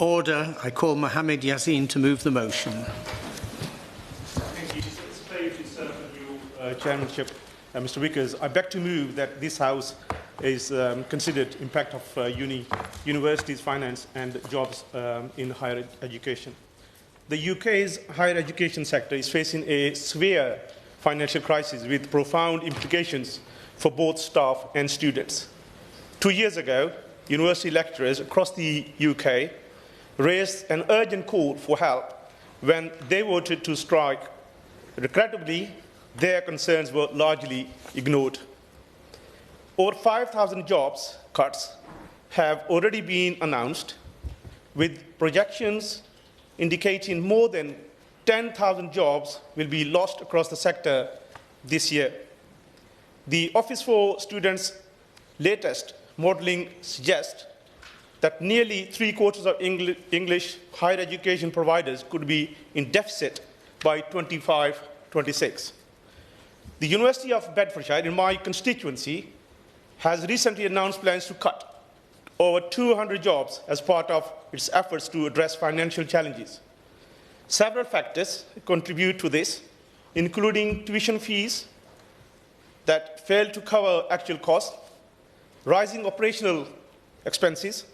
Order. I call Mohammed Yassin to move the motion. Thank you. It's a pleasure to serve with your chairmanship, Mr. Vickers. I beg to move that this House is considered impact of universities, finance and jobs in higher education. The UK's higher education sector is facing a severe financial crisis with profound implications for both staff and students. 2 years ago, university lecturers across the UK raised an urgent call for help when they voted to strike. Regrettably, their concerns were largely ignored. Over 5,000 jobs cuts have already been announced, with projections indicating more than 10,000 jobs will be lost across the sector this year. The Office for Students' latest modelling suggests that nearly three-quarters of English higher education providers could be in deficit by 25-26. The University of Bedfordshire, in my constituency, has recently announced plans to cut over 200 jobs as part of its efforts to address financial challenges. Several factors contribute to this, including tuition fees that fail to cover actual costs, rising operational expenses,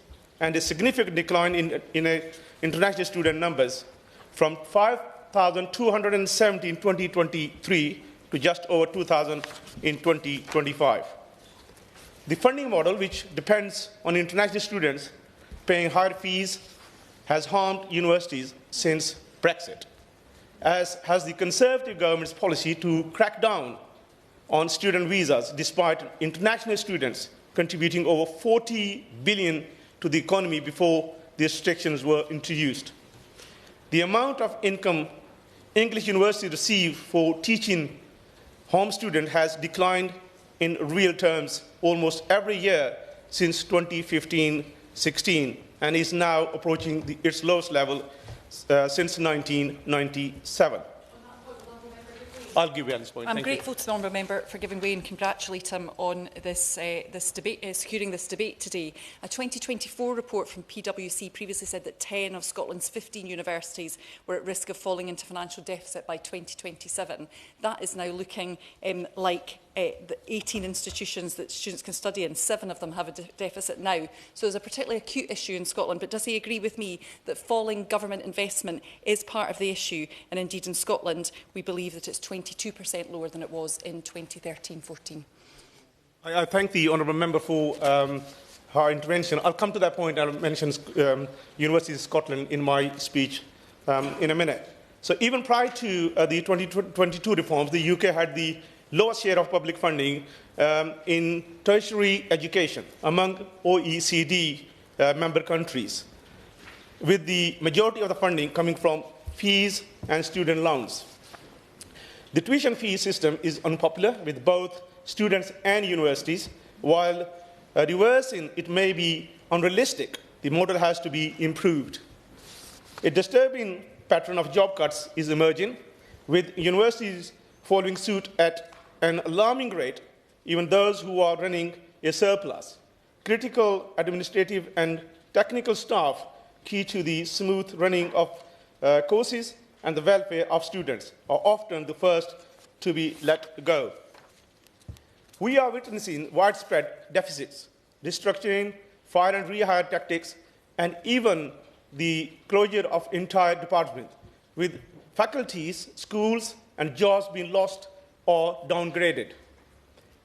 and a significant decline in international student numbers from 5,270 in 2023 to just over 2,000 in 2025. The funding model, which depends on international students paying higher fees, has harmed universities since Brexit, as has the Conservative government's policy to crack down on student visas, despite international students contributing over 40 billion to the economy before the restrictions were introduced. The amount of income English universities receive for teaching home students has declined in real terms almost every year since 2015-16 and is now approaching its lowest level since 1997. I'll give you this point. I'm grateful to the honourable member for giving way and congratulate him on this debate, securing this debate today. A 2024 report from PwC previously said that 10 of Scotland's 15 universities were at risk of falling into financial deficit by 2027. That is now looking like the 18 institutions that students can study in, 7 of them have a deficit now. So there's a particularly acute issue in Scotland, but does he agree with me that falling government investment is part of the issue? And indeed in Scotland, we believe that it's 22% lower than it was in 2013-14. I thank the honourable member for her intervention. I'll come to that point. I'll mention Universities of Scotland in my speech in a minute. So even prior to the 2022 reforms, the UK had the lowest share of public funding in tertiary education among OECD member countries, with the majority of the funding coming from fees and student loans. The tuition fee system is unpopular with both students and universities. While reversing it may be unrealistic, the model has to be improved. A disturbing pattern of job cuts is emerging, with universities following suit at an alarming rate, even those who are running a surplus. Critical administrative and technical staff key to the smooth running of courses and the welfare of students are often the first to be let go. We are witnessing widespread deficits, restructuring, fire and rehire tactics, and even the closure of entire departments, with faculties, schools, and jobs being lost or downgraded.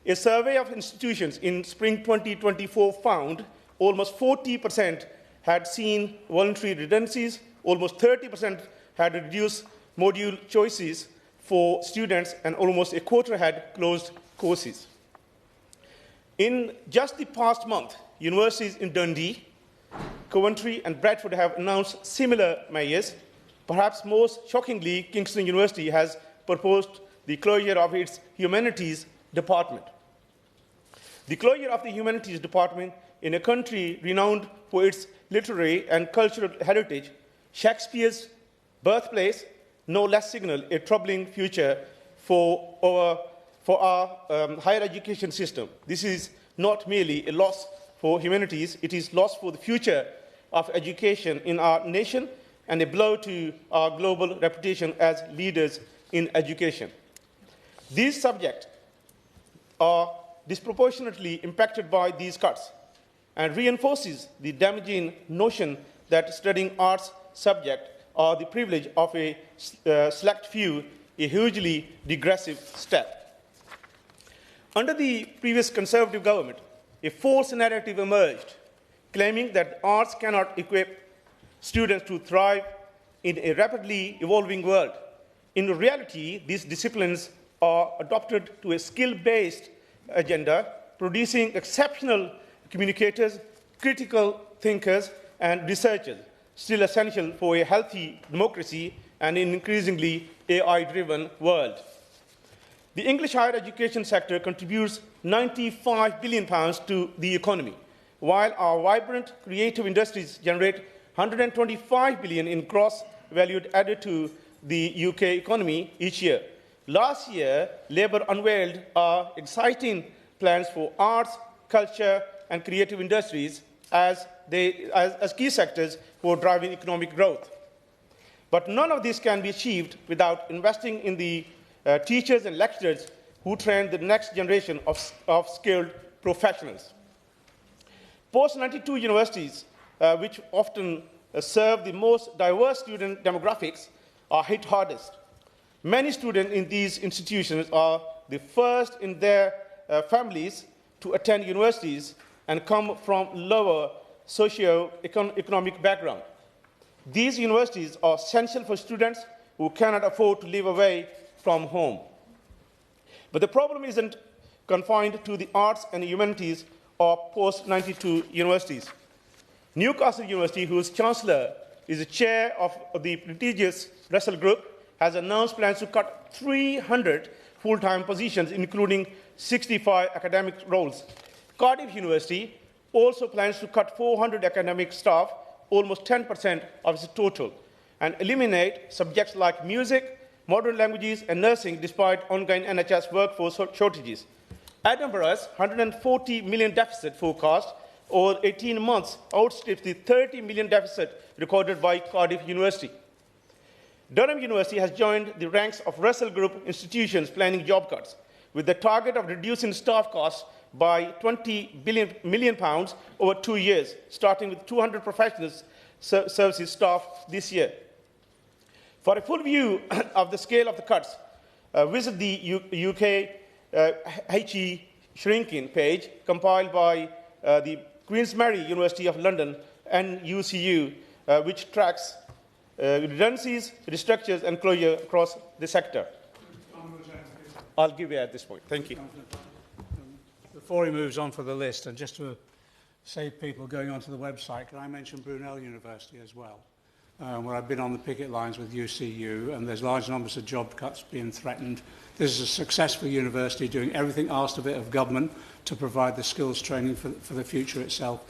A survey of institutions in spring 2024 found almost 40% had seen voluntary redundancies, almost 30% had reduced module choices for students, and almost a quarter had closed courses. In just the past month, universities in Dundee, Coventry and Bradford have announced similar measures. Perhaps most shockingly, Kingston University has proposed the closure of its humanities department. The closure of the humanities department in a country renowned for its literary and cultural heritage, Shakespeare's birthplace, no less signal a troubling future for our higher education system. This is not merely a loss for humanities, it is loss for the future of education in our nation and a blow to our global reputation as leaders in education. These subjects are disproportionately impacted by these cuts and reinforces the damaging notion that studying arts subjects are the privilege of a select few, a hugely digressive step. Under the previous Conservative government, a false narrative emerged, claiming that arts cannot equip students to thrive in a rapidly evolving world. In reality, these disciplines are adopted to a skill-based agenda, producing exceptional communicators, critical thinkers, and researchers, still essential for a healthy democracy and an increasingly AI-driven world. The English higher education sector contributes £95 billion to the economy, while our vibrant creative industries generate £125 billion in gross value added to the UK economy each year. Last year, Labour unveiled our exciting plans for arts, culture, and creative industries as key sectors for driving economic growth. But none of this can be achieved without investing in the teachers and lecturers who train the next generation of skilled professionals. Post-92 universities, which often serve the most diverse student demographics, are hit hardest. Many students in these institutions are the first in their families to attend universities and come from lower socio-economic background. These universities are essential for students who cannot afford to live away from home. But the problem isn't confined to the arts and humanities or post-92 universities. Newcastle University, whose Chancellor is the chair of the prestigious Russell Group, has announced plans to cut 300 full-time positions, including 65 academic roles. Cardiff University also plans to cut 400 academic staff, almost 10% of its total, and eliminate subjects like music, modern languages, and nursing, despite ongoing NHS workforce shortages. Edinburgh's £140 million deficit forecast over 18 months outstrips the £30 million deficit recorded by Cardiff University. Durham University has joined the ranks of Russell Group institutions planning job cuts, with the target of reducing staff costs by £20 million over 2 years, starting with 200 professional services staff this year. For a full view of the scale of the cuts, visit the UK HE shrinking page compiled by the Queen's Mary University of London and UCU, which tracks redundancies, restructures, and closure across the sector. I'll give you at this point. Thank you. Before he moves on for the list, and just to save people going onto the website, can I mention Brunel University as well, where I've been on the picket lines with UCU, and there's large numbers of job cuts being threatened. This is a successful university doing everything asked of it of government to provide the skills training for the future itself.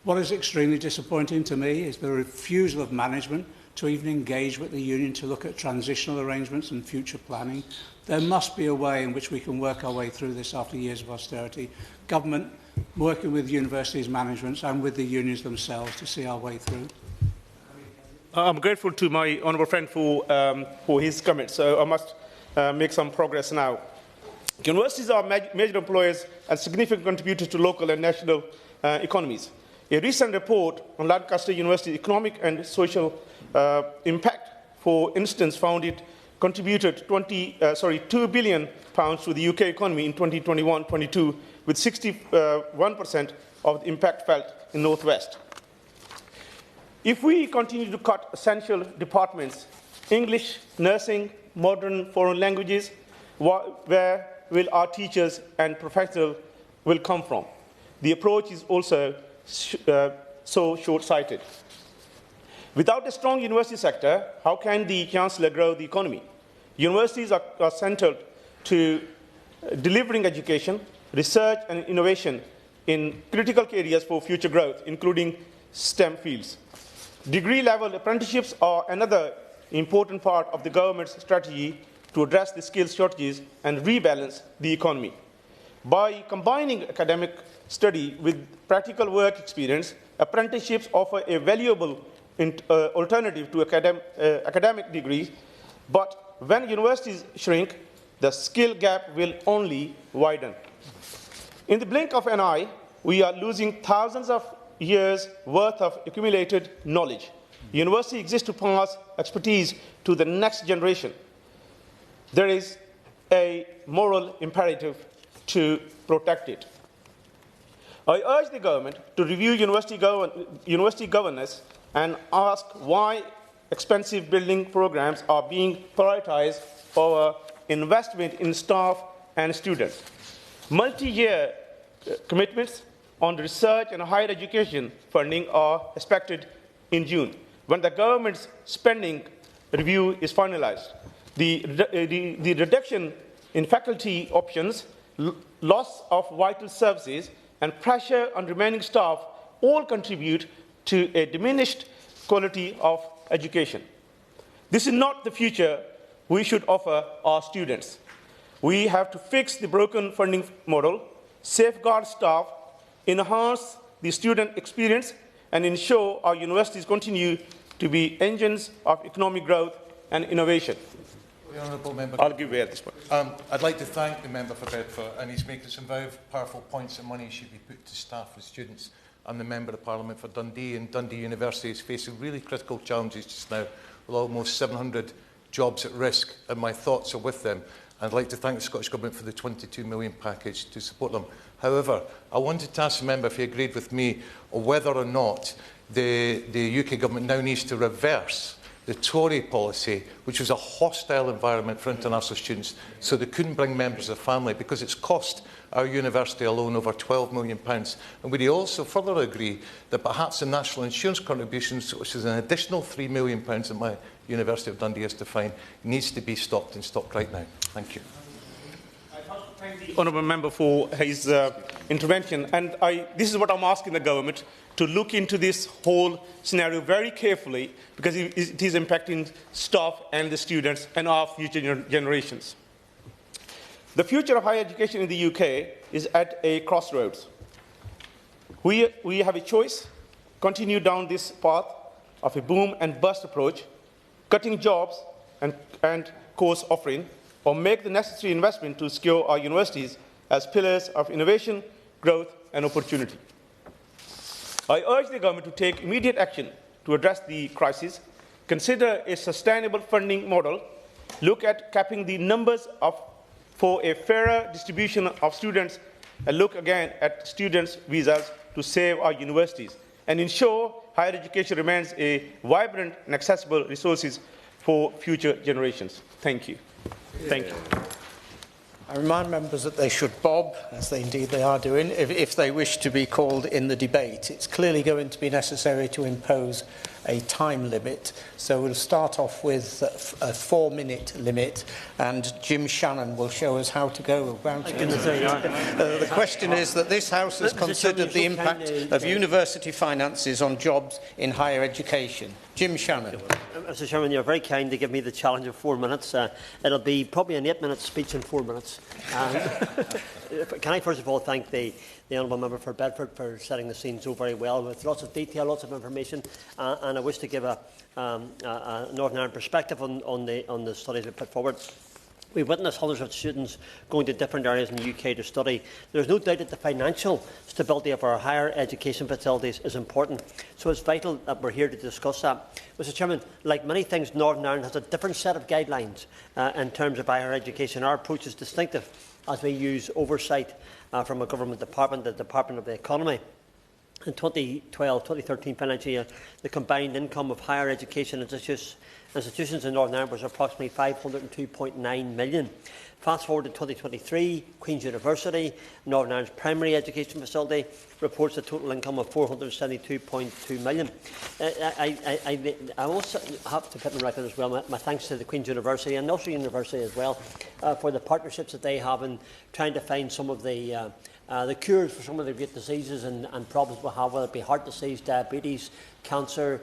What is extremely disappointing to me is the refusal of management to even engage with the union to look at transitional arrangements and future planning. There must be a way in which we can work our way through this after years of austerity. Government working with universities' managements and with the unions themselves to see our way through. I'm grateful to my honourable friend for his comments, so I must make some progress now. Universities are major employers and significant contributors to local and national economies. A recent report on Lancaster University's economic and social impact, for instance, found it contributed £2 billion to the UK economy in 2021-22, with 61% of the impact felt in North West. If we continue to cut essential departments, English, nursing, modern foreign languages, where will our teachers and professionals will come from? The approach is also so short-sighted. Without a strong university sector, how can the Chancellor grow the economy? Universities are central to delivering education, research and innovation in critical areas for future growth, including STEM fields. Degree-level apprenticeships are another important part of the government's strategy to address the skills shortages and rebalance the economy. By combining academic study with practical work experience, apprenticeships offer a valuable alternative to academic degrees, but when universities shrink, the skill gap will only widen. In the blink of an eye, we are losing thousands of years' worth of accumulated knowledge. University exists to pass expertise to the next generation. There is a moral imperative to protect it. I urge the government to review university governance and ask why expensive building programs are being prioritized over investment in staff and students. Multi-year commitments on research and higher education funding are expected in June, when the government's spending review is finalized. The reduction in faculty options, loss of vital services, and pressure on remaining staff all contribute to a diminished quality of education. This is not the future we should offer our students. We have to fix the broken funding model, safeguard staff, enhance the student experience, and ensure our universities continue to be engines of economic growth and innovation. The honourable member. I'll give way at this point. I'd like to thank the member for Bedford, and he's making some very powerful points that money should be put to staff and students. I'm the Member of Parliament for Dundee, and Dundee University is facing really critical challenges just now, with almost 700 jobs at risk, and my thoughts are with them. I'd like to thank the Scottish Government for the £22 million package to support them. However, I wanted to ask the member if he agreed with me on whether or not the UK Government now needs to reverse the Tory policy, which was a hostile environment for international students, so they couldn't bring members of the family, because it's cost our university alone over £12 million. And would he also further agree that perhaps the national insurance contributions, which is an additional £3 million that my University of Dundee has to find, needs to be stopped and stopped right now? Thank you. Thank the honourable member for his intervention, and this is what I'm asking the government to look into this whole scenario very carefully, because it is impacting staff and the students and our future generations. The future of higher education in the UK is at a crossroads. We have a choice: continue down this path of a boom and bust approach, cutting jobs and course offering, or make the necessary investment to secure our universities as pillars of innovation, growth and opportunity. I urge the government to take immediate action to address the crisis, consider a sustainable funding model, look at capping the numbers for a fairer distribution of students, and look again at students' visas to save our universities, and ensure higher education remains a vibrant and accessible resource for future generations. Thank you. Thank you. I remind members that they should bob, as indeed they are doing, if they wish to be called in the debate. It's clearly going to be necessary to impose a time limit, so we'll start off with a 4-minute limit, and Jim Shannon will show us how to go around it. The question is that this House has considered the impact of university finances on jobs in higher education. Jim Shannon. Mr. Chairman, you're very kind to give me the challenge of 4 minutes. It'll be probably an 8-minute speech in 4 minutes. Can I first of all thank the honourable member for Bedford for setting the scene so very well, with lots of detail, lots of information, and I wish to give a Northern Ireland perspective on the studies we put forward. We witness hundreds of students going to different areas in the UK to study. There is no doubt that the financial stability of our higher education facilities is important, so it's vital that we're here to discuss that. Mr. Chairman, like many things, Northern Ireland has a different set of guidelines in terms of higher education. Our approach is distinctive, as we use oversight from a government department, the Department of the Economy. In 2012-2013 financial year, the combined income of higher education institutions in Northern Ireland was approximately £502.9 million. Fast forward to 2023, Queen's University, Northern Ireland's primary education facility, reports a total income of £472.2 million. I also have to put in record as well my thanks to the Queen's University and Ulster University as well for the partnerships that they have in trying to find some of the cures for some of the great diseases and problems we have, whether it be heart disease, diabetes, cancer,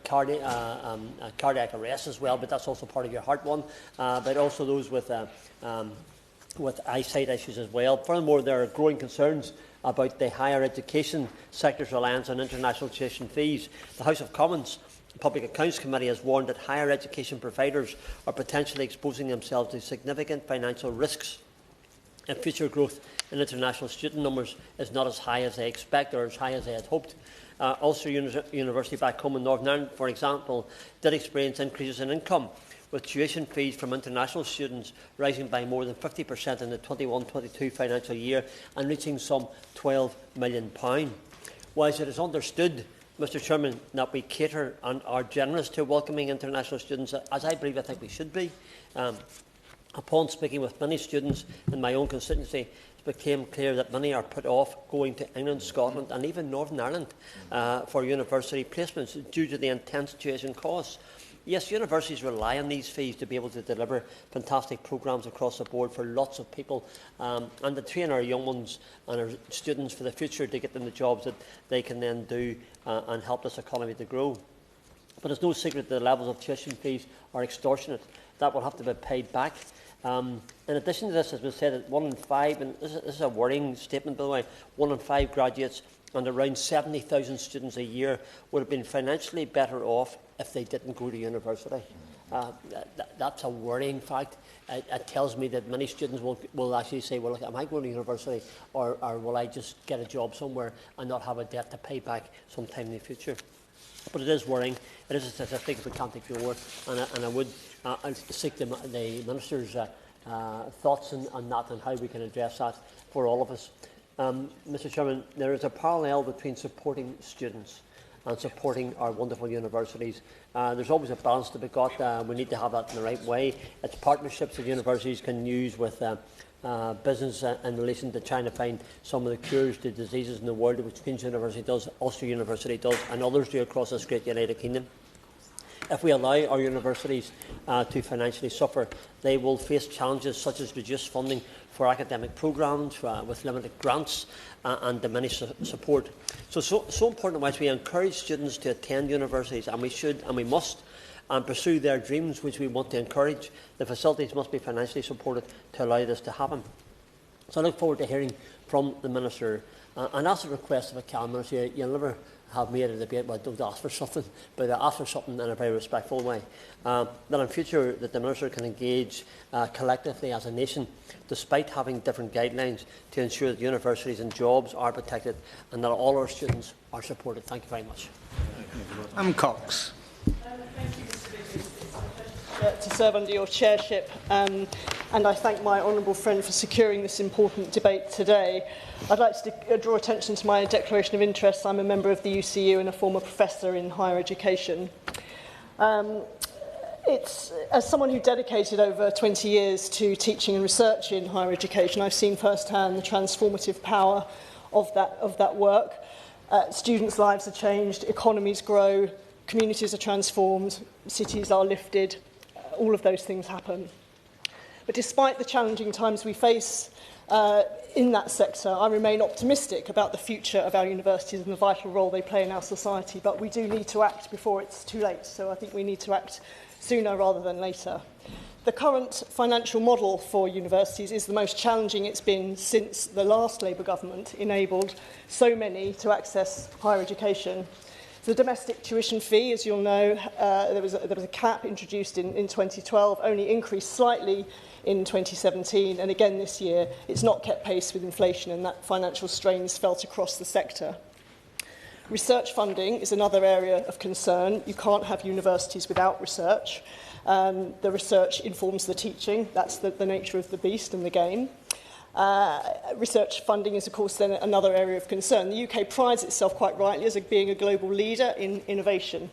cardiac arrest as well, but that's also part of your heart one, but also those with with eyesight issues as well. Furthermore, there are growing concerns about the higher education sector's reliance on international tuition fees. The House of Commons Public Accounts Committee has warned that higher education providers are potentially exposing themselves to significant financial risks if future growth in international student numbers is not as high as they expect or as high as they had hoped. Ulster University back home in Northern Ireland, for example, did experience increases in income, with tuition fees from international students rising by more than 50% in the 21-22 financial year and reaching some £12 million. Whilst it is understood, Mr Chairman, that we cater and are generous to welcoming international students, as I think we should be, upon speaking with many students in my own constituency, it became clear that many are put off going to England, Scotland and even Northern Ireland for university placements due to the intense tuition costs. Yes, universities rely on these fees to be able to deliver fantastic programmes across the board for lots of people and to train our young ones and our students for the future to get them the jobs that they can then do and help this economy to grow. But it's no secret that the levels of tuition fees are extortionate. That will have to be paid back. In addition to this, as we said, that 1 in 5, and this is a worrying statement by the way, 1 in 5 graduates and around 70,000 students a year would have been financially better off if they didn't go to university. That's a worrying fact. It tells me that many students will actually say, well, look, am I going to university or will I just get a job somewhere and not have a debt to pay back sometime in the future? But it is worrying. It is a statistic we can't ignore, and I would seek the Minister's thoughts on that and how we can address that for all of us. Mr Chairman, there is a parallel between supporting students and supporting our wonderful universities. There's always a balance to be got. We need to have that in the right way. It's partnerships that universities can use with business in relation to trying to find some of the cures to diseases in the world, which Queen's University does, Ulster University does, and others do across this great United Kingdom. If we allow our universities to financially suffer, they will face challenges such as reduced funding for academic programmes with limited grants and diminished support. So important whilst we encourage students to attend universities, and we should and we must, and pursue their dreams, which we want to encourage, the facilities must be financially supported to allow this to happen. So I look forward to hearing from the Minister. And as a request, if I can, Minister, you'll never have made a debate, well, don't ask for something, but ask for something in a very respectful way. That in future that the Minister can engage collectively as a nation, despite having different guidelines, to ensure that universities and jobs are protected and that all our students are supported. Thank you very much. Cox. Thank you, Mr. Biggs. It's a pleasure to serve under your chairship, and I thank my honourable friend for securing this important debate today. I'd like to draw attention to my declaration of interest. I'm a member of the UCU and a former professor in higher education. As someone who dedicated over 20 years to teaching and research in higher education, I've seen firsthand the transformative power of that work. Students' lives are changed, economies grow, communities are transformed, cities are lifted, all of those things happen. But despite the challenging times we face in that sector, I remain optimistic about the future of our universities and the vital role they play in our society, but we do need to act before it's too late, so I think we need to act sooner rather than later. The current financial model for universities is the most challenging it's been since the last Labour government enabled so many to access higher education. The domestic tuition fee, as you'll know, there was a cap introduced in 2012, only increased slightly in 2017, and again this year it's not kept pace with inflation, and that financial strain is felt across the sector. Research funding is another area of concern. You can't have universities without research. The research informs the teaching. That's the nature of the beast and the game. Research funding is, of course, then another area of concern. The UK prides itself quite rightly as being a global leader in innovation.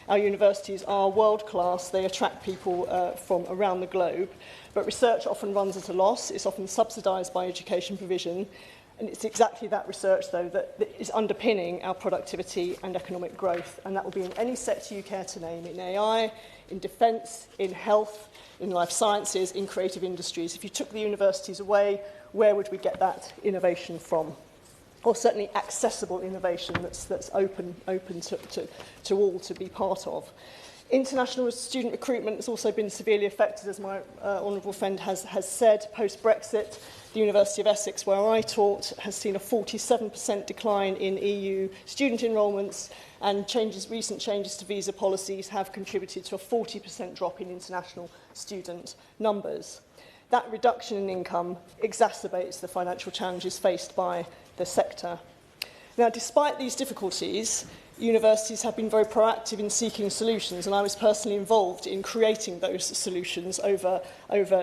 Our universities are world-class. They attract people from around the globe. But research often runs at a loss. It's often subsidised by education provision. And it's exactly that research, though, that is underpinning our productivity and economic growth. And that will be in any sector you care to name, in AI, in defence, in health, in life sciences, in creative industries. If you took the universities away, where would we get that innovation from? Or certainly accessible innovation that's open to all to be part of. International student recruitment has also been severely affected, as my honourable friend has said, post-Brexit. The University of Essex, where I taught, has seen a 47% decline in EU student enrolments, and recent changes to visa policies have contributed to a 40% drop in international student numbers. That reduction in income exacerbates the financial challenges faced by the sector. Now, despite these difficulties, universities have been very proactive in seeking solutions, and I was personally involved in creating those solutions over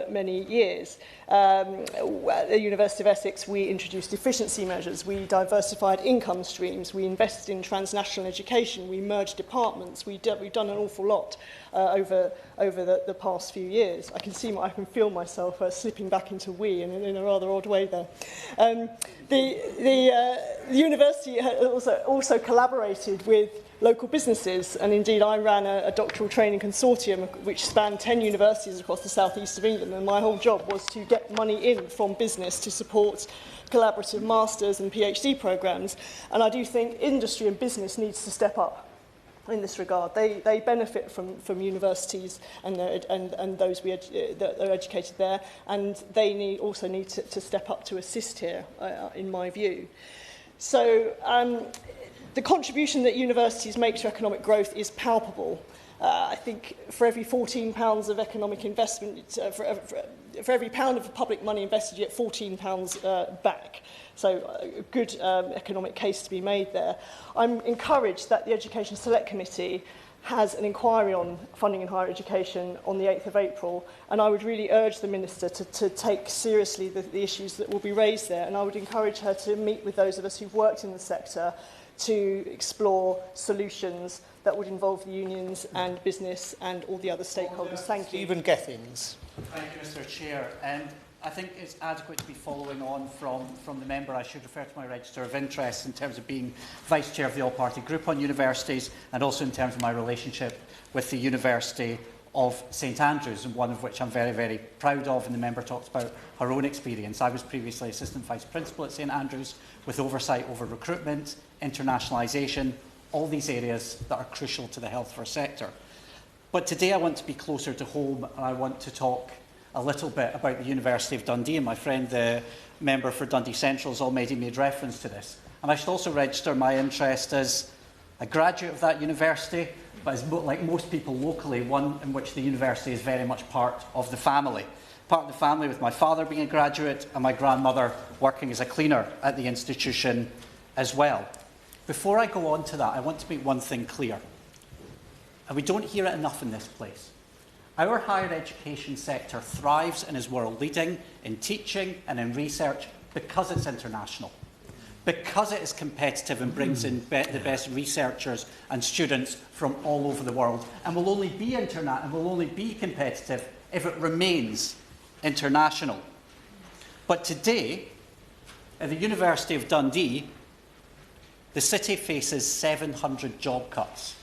many years. At the University of Essex, we introduced efficiency measures, we diversified income streams, we invested in transnational education, we merged departments, we've done an awful lot over the past few years. I can feel myself slipping back into we in a rather odd way there. The university also collaborated with local businesses, and indeed I ran a doctoral training consortium which spanned 10 universities across the southeast of England, and my whole job was to get money in from business to support collaborative masters and PhD programmes. And I do think industry and business needs to step up in this regard. They benefit from universities and those that are educated there, and they also need to step up to assist here, in my view. So the contribution that universities make to economic growth is palpable. I think for every £14 of economic investment, for every pound of public money invested, you get £14 back. So a good economic case to be made there. I'm encouraged that the Education Select Committee has an inquiry on funding in higher education on the 8th of April, and I would really urge the Minister to take seriously the issues that will be raised there, and I would encourage her to meet with those of us who've worked in the sector to explore solutions that would involve the unions and business and all the other stakeholders. Thank you. Stephen Gethings. Thank you, Mr. Chair. I think it's adequate to be following on from the member. I should refer to my register of interest in terms of being Vice Chair of the All-Party Group on Universities, and also in terms of my relationship with the University of St Andrews, and one of which I'm very, very proud of, and the member talks about her own experience. I was previously Assistant Vice Principal at St Andrews with oversight over recruitment, internationalisation, all these areas that are crucial to the health of our sector. But today I want to be closer to home, and I want to talk a little bit about the University of Dundee, and my friend, the member for Dundee Central, has already made reference to this. And I should also register my interest as a graduate of that university, but as like most people locally, one in which the university is very much part of the family. Part of the family with my father being a graduate and my grandmother working as a cleaner at the institution as well. Before I go on to that, I want to make one thing clear, and we don't hear it enough in this place. Our higher education sector thrives and is world-leading in teaching and in research because it's international, because it is competitive and brings in the best researchers and students from all over the world, and will only be competitive if it remains international. But today, at the University of Dundee, the city faces 700 job cuts,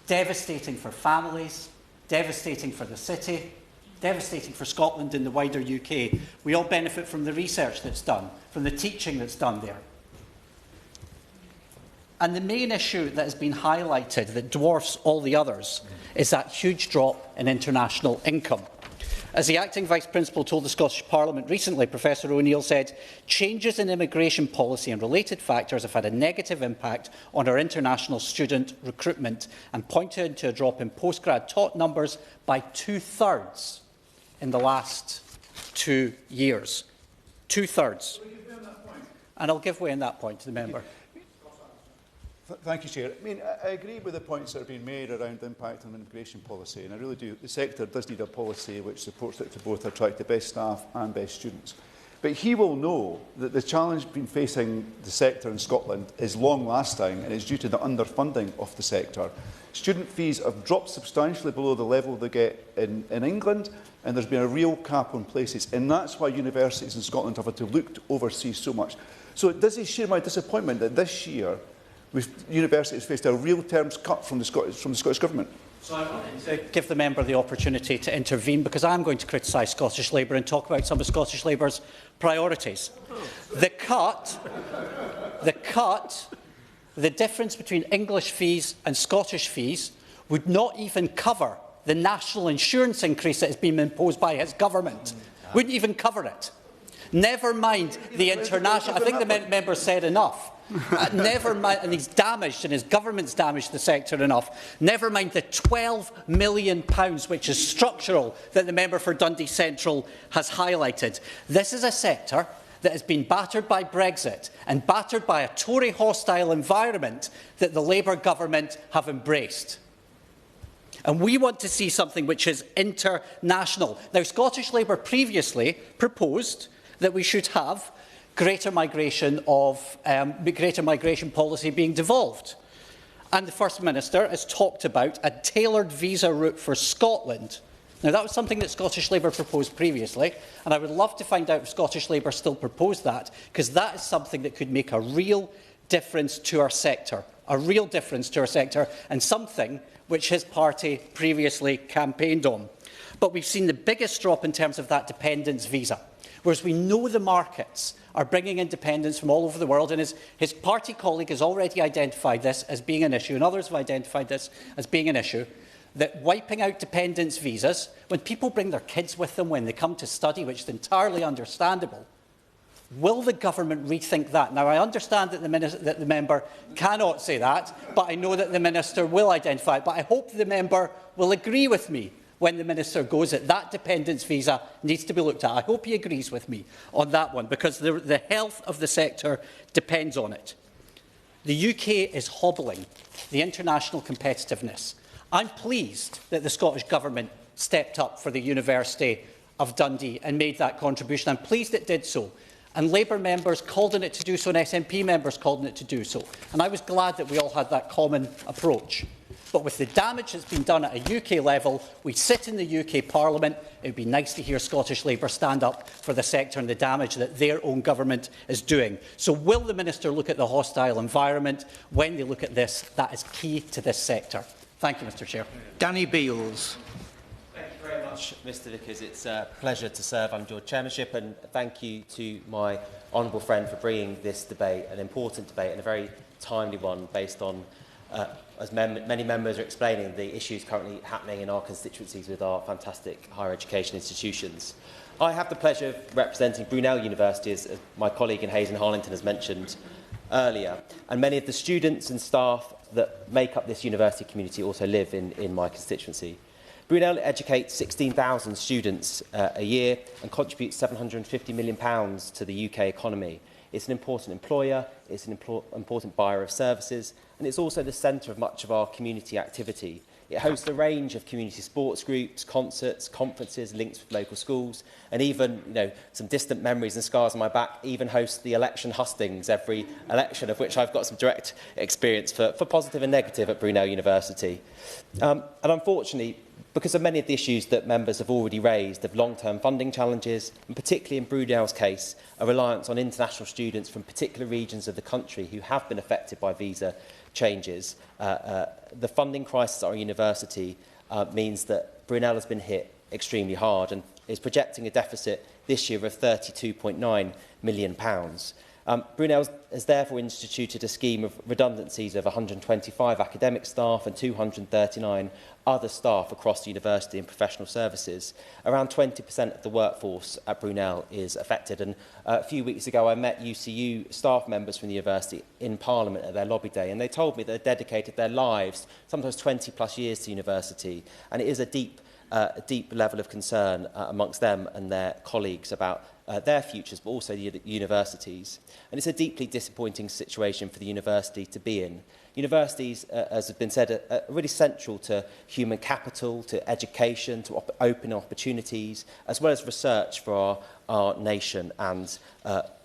devastating for families, devastating for the city, devastating for Scotland and the wider UK. We all benefit from the research that's done, from the teaching that's done there. And the main issue that has been highlighted that dwarfs all the others is that huge drop in international income. As the Acting Vice Principal told the Scottish Parliament recently, Professor O'Neill said, changes in immigration policy and related factors have had a negative impact on our international student recruitment, and pointed to a drop in postgrad taught numbers by 2/3 in the last 2 years. 2/3. And I'll give way on that point to the member. Thank you, Chair. I agree with the points that are being made around the impact on immigration policy, and I really do. The sector does need a policy which supports it to both attract the best staff and best students. But he will know that the challenge been facing the sector in Scotland is long-lasting and is due to the underfunding of the sector. Student fees have dropped substantially below the level they get in England, and there's been a real cap on places, and that's why universities in Scotland have had to look to overseas so much. So does he share my disappointment that this year universities faced a real terms cut from the Scottish Government? So I want to give the member the opportunity to intervene, because I'm going to criticise Scottish Labour and talk about some of Scottish Labour's priorities. The difference between English fees and Scottish fees would not even cover the national insurance increase that has been imposed by his government. Wouldn't even cover it. Never mind the international... I think the member said enough. Never mind, and he's damaged, and his government's damaged the sector enough. Never mind the £12 million, which is structural, that the member for Dundee Central has highlighted. This is a sector that has been battered by Brexit and battered by a Tory hostile environment that the Labour government have embraced. And we want to see something which is international. Now, Scottish Labour previously proposed that we should have greater migration policy being devolved. And the First Minister has talked about a tailored visa route for Scotland. Now, that was something that Scottish Labour proposed previously, and I would love to find out if Scottish Labour still propose that, because that is something that could make a real difference to our sector, and something which his party previously campaigned on. But we've seen the biggest drop in terms of that dependence visa, whereas we know the markets are bringing in dependents from all over the world, and his party colleague has already identified this as being an issue, and others have identified this as being an issue, that wiping out dependence visas, when people bring their kids with them when they come to study, which is entirely understandable, will the government rethink that? Now, I understand that the member cannot say that, but I know that the minister will identify it. But I hope the member will agree with me when the minister goes that that dependence visa needs to be looked at. I hope he agrees with me on that one, because the health of the sector depends on it. The UK is hobbling the international competitiveness. I'm pleased that the Scottish Government stepped up for the University of Dundee and made that contribution. I'm pleased it did so. And Labour members called on it to do so, and SNP members called on it to do so. And I was glad that we all had that common approach. But with the damage that's been done at a UK level, we sit in the UK Parliament. It would be nice to hear Scottish Labour stand up for the sector and the damage that their own government is doing. So will the Minister look at the hostile environment? When they look at this, that is key to this sector. Thank you, Mr Chair. Danny Beales. Thank you very much, Mr Vickers. It's a pleasure to serve under your chairmanship, and thank you to my honourable friend for bringing this debate, an important debate and a very timely one based on, as many members are explaining, the issues currently happening in our constituencies with our fantastic higher education institutions. I have the pleasure of representing Brunel University, as my colleague in Hayes and Harlington has mentioned earlier, and many of the students and staff that make up this university community also live in my constituency. Brunel educates 16,000 students a year and contributes £750 million to the UK economy. It's an important employer, it's an important buyer of services, and it's also the centre of much of our community activity. It hosts a range of community sports groups, concerts, conferences, links with local schools, and even, some distant memories and scars on my back, even hosts the election hustings every election, of which I've got some direct experience for positive and negative at Brunel University. And unfortunately, because of many of the issues that members have already raised of long-term funding challenges, and particularly in Brunel's case, a reliance on international students from particular regions of the country who have been affected by visa changes, the funding crisis at our university means that Brunel has been hit extremely hard and is projecting a deficit this year of £32.9 million. Brunel has therefore instituted a scheme of redundancies of 125 academic staff and 239 other staff across the university and professional services. Around 20% of the workforce at Brunel is affected, and a few weeks ago I met UCU staff members from the university in Parliament at their lobby day, and they told me that they dedicated their lives, sometimes 20 plus years, to university, and it is a deep level of concern amongst them and their colleagues about their futures, but also the universities. And it's a deeply disappointing situation for the university to be in. Universities, as has been said, are really central to human capital, to education, to open opportunities, as well as research for our nation and,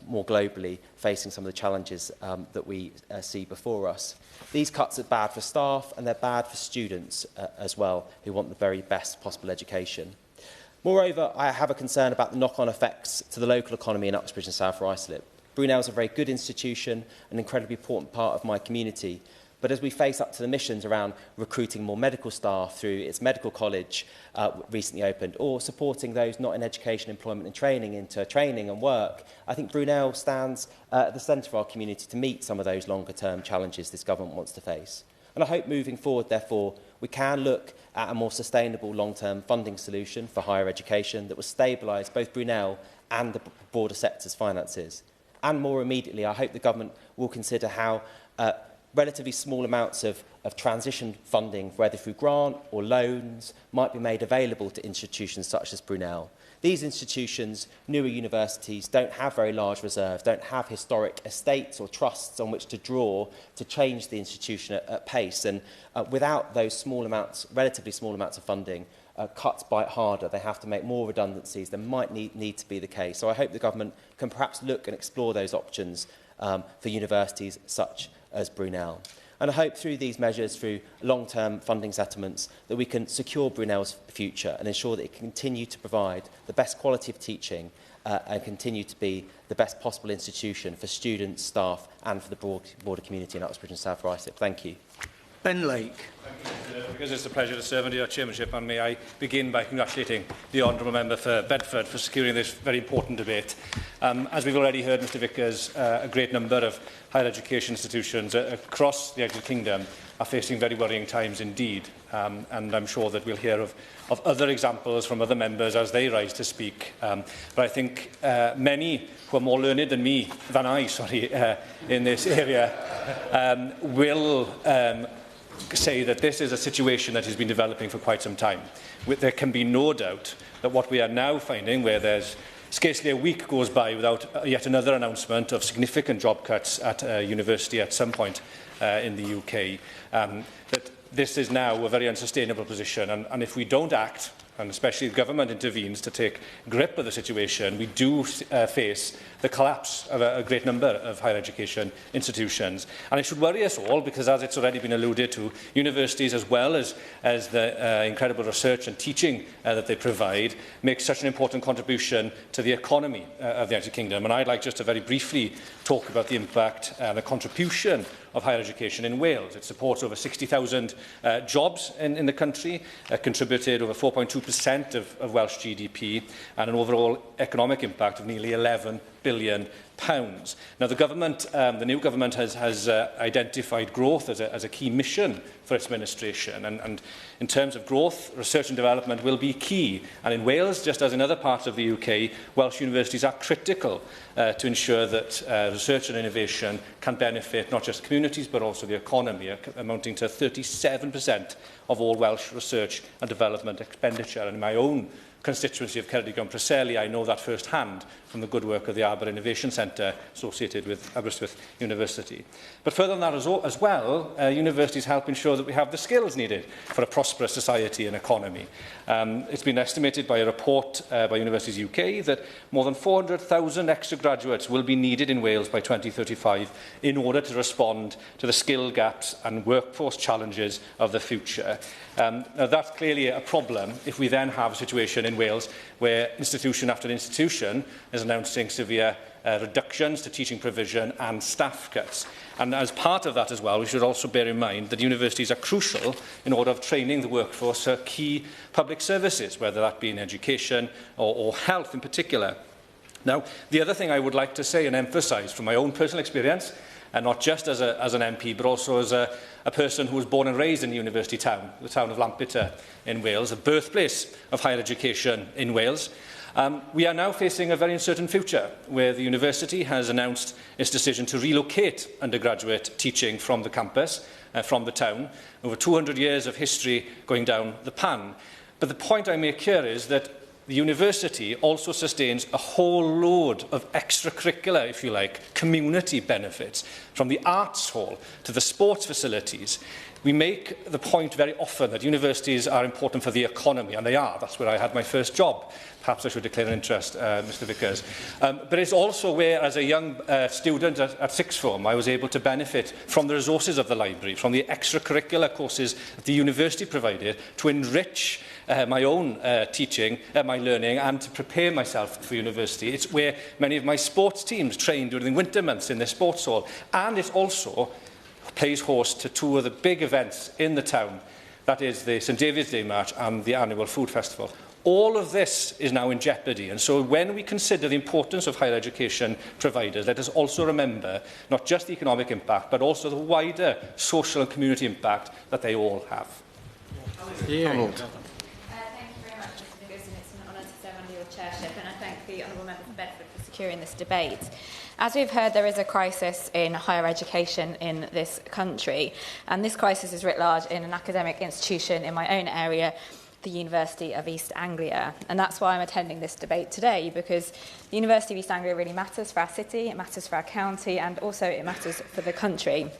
more globally, facing some of the challenges that we see before us. These cuts are bad for staff and they're bad for students as well, who want the very best possible education. Moreover, I have a concern about the knock-on effects to the local economy in Uxbridge and South Ruislip. Brunel is a very good institution, an incredibly important part of my community, but as we face up to the missions around recruiting more medical staff through its medical college recently opened, or supporting those not in education, employment and training into training and work, I think Brunel stands at the centre of our community to meet some of those longer-term challenges this government wants to face. And I hope moving forward, therefore, we can look at a more sustainable long-term funding solution for higher education that will stabilise both Brunel and the broader sector's finances. And more immediately, I hope the government will consider how relatively small amounts of transition funding, whether through grant or loans, might be made available to institutions such as Brunel. These institutions, newer universities, don't have very large reserves, don't have historic estates or trusts on which to draw to change the institution at pace. And without those small amounts, relatively small amounts of funding, cuts bite harder. They have to make more redundancies than might need to be the case. So I hope the government can perhaps look and explore those options for universities such as Brunel. And I hope through these measures, through long-term funding settlements, that we can secure Brunel's future and ensure that it can continue to provide the best quality of teaching and continue to be the best possible institution for students, staff and for the broader community in Uxbridge and South Ruislip. Thank you. Ben Lake. Because it's a pleasure to serve under your chairmanship, and may I begin by congratulating the honourable member for Bedford for securing this very important debate. As we've already heard, Mr Vickers, a great number of higher education institutions across the United Kingdom are facing very worrying times indeed, and I'm sure that we'll hear of other examples from other members as they rise to speak. But I think many who are more learned than I, in this area, will say that this is a situation that has been developing for quite some time. There can be no doubt that what we are now finding, where there's scarcely a week goes by without yet another announcement of significant job cuts at a university at some point in the UK, that this is now a very unsustainable position. And if we don't act, and especially the government intervenes to take grip of the situation, we do face the collapse of a great number of higher education institutions. And it should worry us all because, as it's already been alluded to, universities, as well as the incredible research and teaching that they provide, make such an important contribution to the economy of the United Kingdom. And I'd like just to very briefly talk about the impact and the contribution of higher education in Wales. It supports over 60,000 jobs in the country, contributed over 4.2% of Welsh GDP, and an overall economic impact of nearly £11 billion. Now, the new government has identified growth as a key mission for its administration, and in terms of growth, research and development will be key. And in Wales, just as in other parts of the UK, Welsh universities are critical to ensure that research and innovation can benefit not just communities but also the economy, amounting to 37% of all Welsh research and development expenditure. And in my own constituency of Ceredigion Preseli, I know that firsthand from the good work of the Arbor Innovation Centre associated with Aberystwyth University. But further than that as well, universities help ensure that we have the skills needed for a prosperous society and economy. It's been estimated by a report by Universities UK that more than 400,000 extra graduates will be needed in Wales by 2035 in order to respond to the skill gaps and workforce challenges of the future. Now, that's clearly a problem if we then have a situation in Wales where institution after institution is announcing severe reductions to teaching provision and staff cuts. And as part of that as well, we should also bear in mind that universities are crucial in order of training the workforce for key public services, whether that be in education or health in particular. Now, the other thing I would like to say and emphasise from my own personal experience, and not just as an MP, but also as a person who was born and raised in the university town, the town of Lampeter in Wales, the birthplace of higher education in Wales. We are now facing a very uncertain future, where the university has announced its decision to relocate undergraduate teaching from the campus, from the town, over 200 years of history going down the pan. But the point I make here is that the university also sustains a whole load of extracurricular, if you like, community benefits, from the arts hall to the sports facilities. We make the point very often that universities are important for the economy, and they are. That's where I had my first job. Perhaps I should declare an interest, Mr Vickers. But it's also where, as a young student at sixth form, I was able to benefit from the resources of the library, from the extracurricular courses that the university provided to enrich my own teaching, my learning, and to prepare myself for university. It's where many of my sports teams trained during the winter months in their sports hall. And it also plays host to two of the big events in the town. That is the St David's Day March and the annual food festival. All of this is now in jeopardy, and so when we consider the importance of higher education providers, let us also remember not just the economic impact, but also the wider social and community impact that they all have. Thank you very much, Mr Vickers, and it's an honour to serve under your chairship, and I thank the Honourable Member for Bedford for securing this debate. As we've heard, there is a crisis in higher education in this country, and this crisis is writ large in an academic institution in my own area, the University of East Anglia. And that's why I'm attending this debate today, because the University of East Anglia really matters for our city, it matters for our county, and also it matters for the country.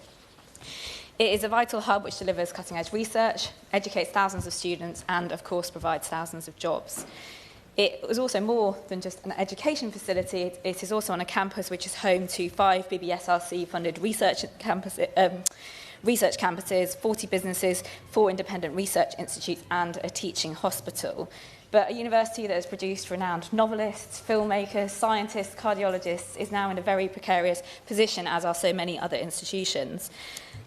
It is a vital hub which delivers cutting-edge research, educates thousands of students, and of course provides thousands of jobs. It was also more than just an education facility. It is also on a campus which is home to 5 BBSRC-funded research campuses, 40 businesses, 4 independent research institutes, and a teaching hospital. But a university that has produced renowned novelists, filmmakers, scientists, cardiologists is now in a very precarious position, as are so many other institutions.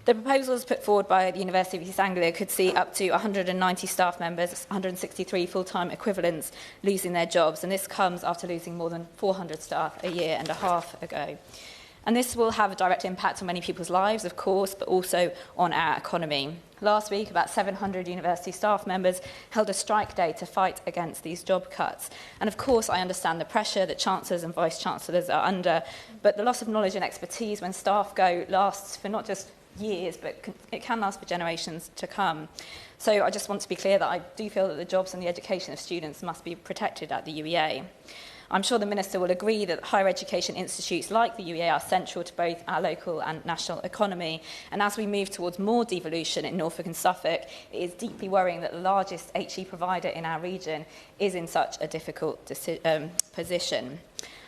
The proposals put forward by the University of East Anglia could see up to 190 staff members, 163 full-time equivalents losing their jobs, and this comes after losing more than 400 staff a year and a half ago. And this will have a direct impact on many people's lives, of course, but also on our economy. Last week, about 700 university staff members held a strike day to fight against these job cuts. And of course, I understand the pressure that chancellors and vice-chancellors are under, but the loss of knowledge and expertise when staff go lasts for not just years, but it can last for generations to come. So I just want to be clear that I do feel that the jobs and the education of students must be protected at the UEA. I'm sure the Minister will agree that higher education institutes like the UEA are central to both our local and national economy. And as we move towards more devolution in Norfolk and Suffolk, it is deeply worrying that the largest HE provider in our region is in such a difficult position.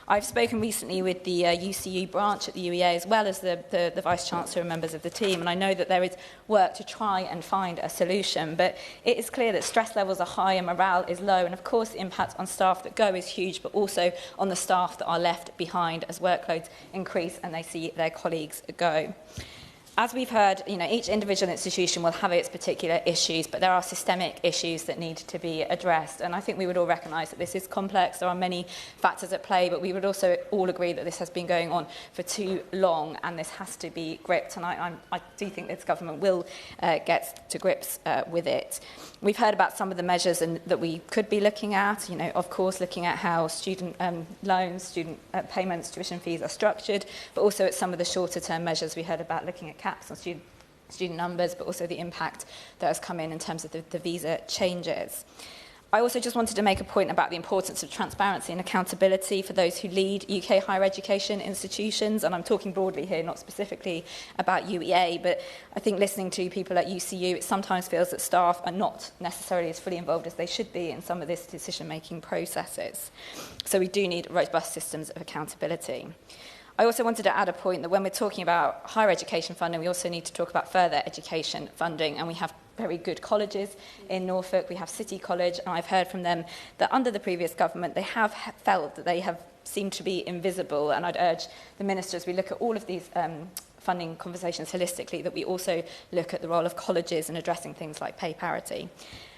I've spoken recently with the UCU branch at the UEA, as well as the Vice-Chancellor and members of the team, and I know that there is work to try and find a solution, but it is clear that stress levels are high and morale is low, and of course the impact on staff that go is huge, but also on the staff that are left behind as workloads increase and they see their colleagues go. As we've heard, each individual institution will have its particular issues, but there are systemic issues that need to be addressed. And I think we would all recognise that this is complex. There are many factors at play, but we would also all agree that this has been going on for too long and this has to be gripped. And I do think this government will get to grips with it. We've heard about some of the measures that we could be looking at, of course, looking at how student loans, student payments, tuition fees are structured, but also at some of the shorter-term measures. We heard about looking at caps on student numbers, but also the impact that has come in terms of the visa changes. I also just wanted to make a point about the importance of transparency and accountability for those who lead UK higher education institutions, and I'm talking broadly here, not specifically about UEA, but I think listening to people at UCU, it sometimes feels that staff are not necessarily as fully involved as they should be in some of this decision-making processes. So we do need robust systems of accountability. I also wanted to add a point that when we're talking about higher education funding, we also need to talk about further education funding, and we have very good colleges in Norfolk. We have City College, and I've heard from them that under the previous government, they have felt that they have seemed to be invisible, and I'd urge the Minister, as we look at all of these funding conversations holistically, that we also look at the role of colleges in addressing things like pay parity.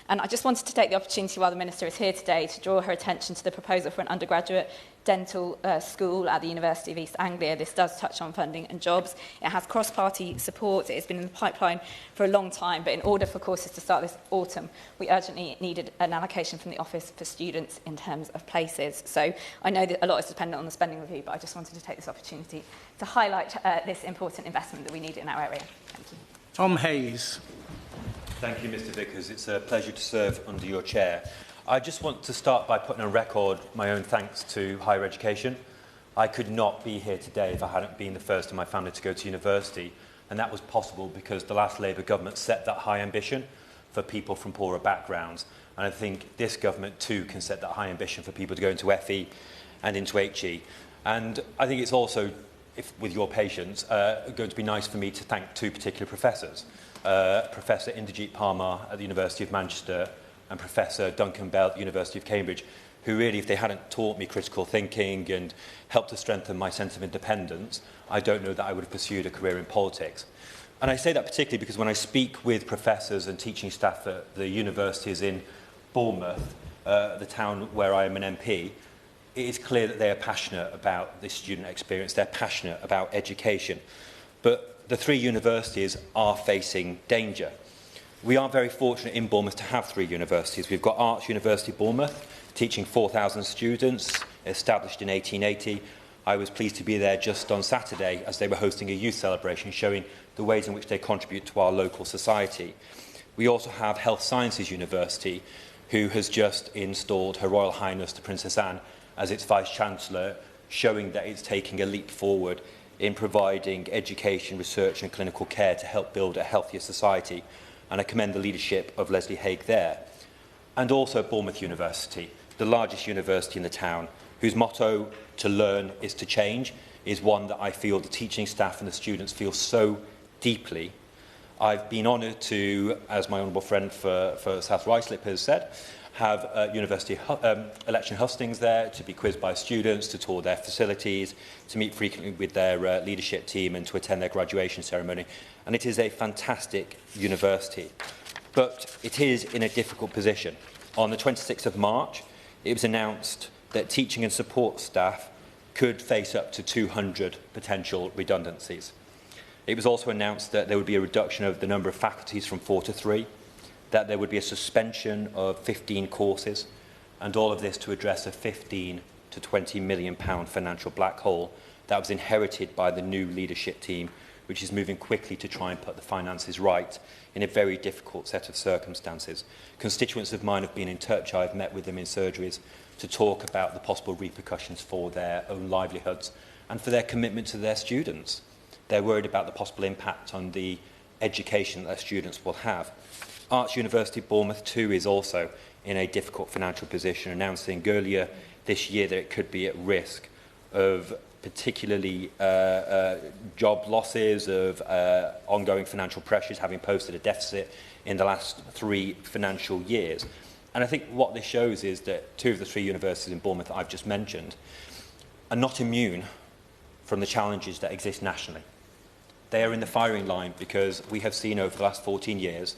And I just wanted to take the opportunity while the Minister is here today to draw her attention to the proposal for an undergraduate dental school at the University of East Anglia. This does touch on funding and jobs. It has cross-party support. It has been in the pipeline for a long time, but in order for courses to start this autumn, we urgently needed an allocation from the Office for Students in terms of places. So I know that a lot is dependent on the spending review, but I just wanted to take this opportunity to highlight this important investment that we need in our area. Thank you. Tom Hayes. Thank you, Mr Vickers. It's a pleasure to serve under your chair. I just want to start by putting on record my own thanks to higher education. I could not be here today if I hadn't been the first in my family to go to university, and that was possible because the last Labour government set that high ambition for people from poorer backgrounds, and I think this government too can set that high ambition for people to go into FE and into HE. And I think it's also, with your patience, going to be nice for me to thank 2 particular professors. Professor Inderjeet Parmar at the University of Manchester and Professor Duncan Bell at the University of Cambridge, who really, if they hadn't taught me critical thinking and helped to strengthen my sense of independence, I don't know that I would have pursued a career in politics. And I say that particularly because when I speak with professors and teaching staff at the universities in Bournemouth, the town where I am an MP, it is clear that they are passionate about this student experience. They're passionate about education. But the 3 universities are facing danger. We are very fortunate in Bournemouth to have 3 universities. We've got Arts University Bournemouth, teaching 4,000 students, established in 1880. I was pleased to be there just on Saturday as they were hosting a youth celebration showing the ways in which they contribute to our local society. We also have Health Sciences University, who has just installed Her Royal Highness the Princess Anne as its Vice-Chancellor, showing that it's taking a leap forward in providing education, research and clinical care to help build a healthier society. And I commend the leadership of Leslie Haig there. And also Bournemouth University, the largest university in the town, whose motto, "To learn is to change," is one that I feel the teaching staff and the students feel so deeply. I've been honoured to, as my honourable friend for South Ruislip has said, have university election hustings there, to be quizzed by students, to tour their facilities, to meet frequently with their leadership team and to attend their graduation ceremony. And it is a fantastic university. But it is in a difficult position. On the 26th of March, it was announced that teaching and support staff could face up to 200 potential redundancies. It was also announced that there would be a reduction of the number of faculties from 4 to 3, that there would be a suspension of 15 courses, and all of this to address a £15 to £20 million financial black hole that was inherited by the new leadership team, which is moving quickly to try and put the finances right in a very difficult set of circumstances. Constituents of mine have been in touch. I've met with them in surgeries to talk about the possible repercussions for their own livelihoods and for their commitment to their students. They're worried about the possible impact on the education that their students will have. Arts University Bournemouth too is also in a difficult financial position, announcing earlier this year that it could be at risk of particularly job losses, of ongoing financial pressures, having posted a deficit in the last 3 financial years. And I think what this shows is that 2 of the 3 universities in Bournemouth that I've just mentioned are not immune from the challenges that exist nationally. They are in the firing line because we have seen over the last 14 years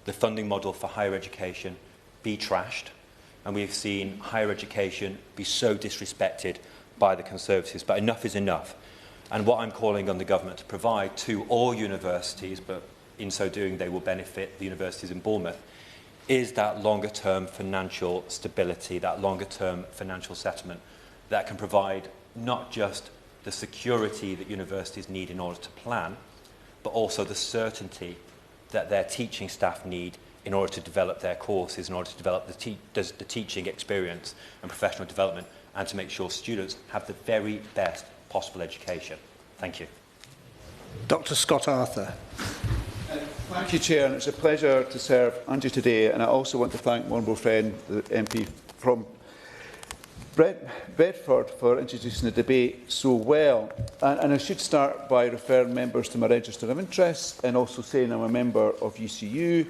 the funding model for higher education be trashed, and we've seen higher education be so disrespected by the Conservatives. But enough is enough. And what I'm calling on the government to provide to all universities, but in so doing they will benefit the universities in Bournemouth, is that longer-term financial stability, that longer-term financial settlement that can provide not just the security that universities need in order to plan, but also the certainty that their teaching staff need in order to develop their courses, in order to develop the teaching experience and professional development, and to make sure students have the very best possible education. Thank you. Dr. Scott Arthur. Thank you, Chair, and it's a pleasure to serve under you today. And I also want to thank my honourable friend, the MP from Bedford, for introducing the debate so well. And I should start by referring members to my register of interests and also saying I'm a member of UCU,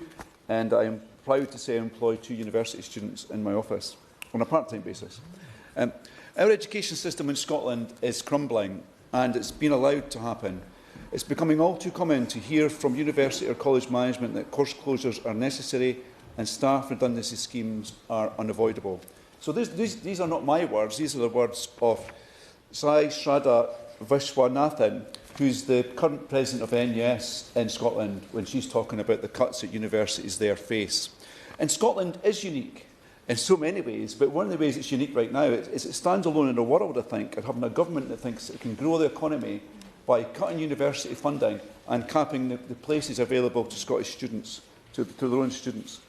and I am proud to say I employ 2 university students in my office on a part-time basis. Our education system in Scotland is crumbling, and it's been allowed to happen. It's becoming all too common to hear from university or college management that course closures are necessary and staff redundancy schemes are unavoidable. So these are not my words, these are the words of Sai Shraddha Vishwanathan, who's the current president of NUS in Scotland, when she's talking about the cuts that universities there face. And Scotland is unique in so many ways, but one of the ways it's unique right now is it stands alone in the world, I think, and having a government that thinks it can grow the economy by cutting university funding and capping the places available to Scottish students, to their own students.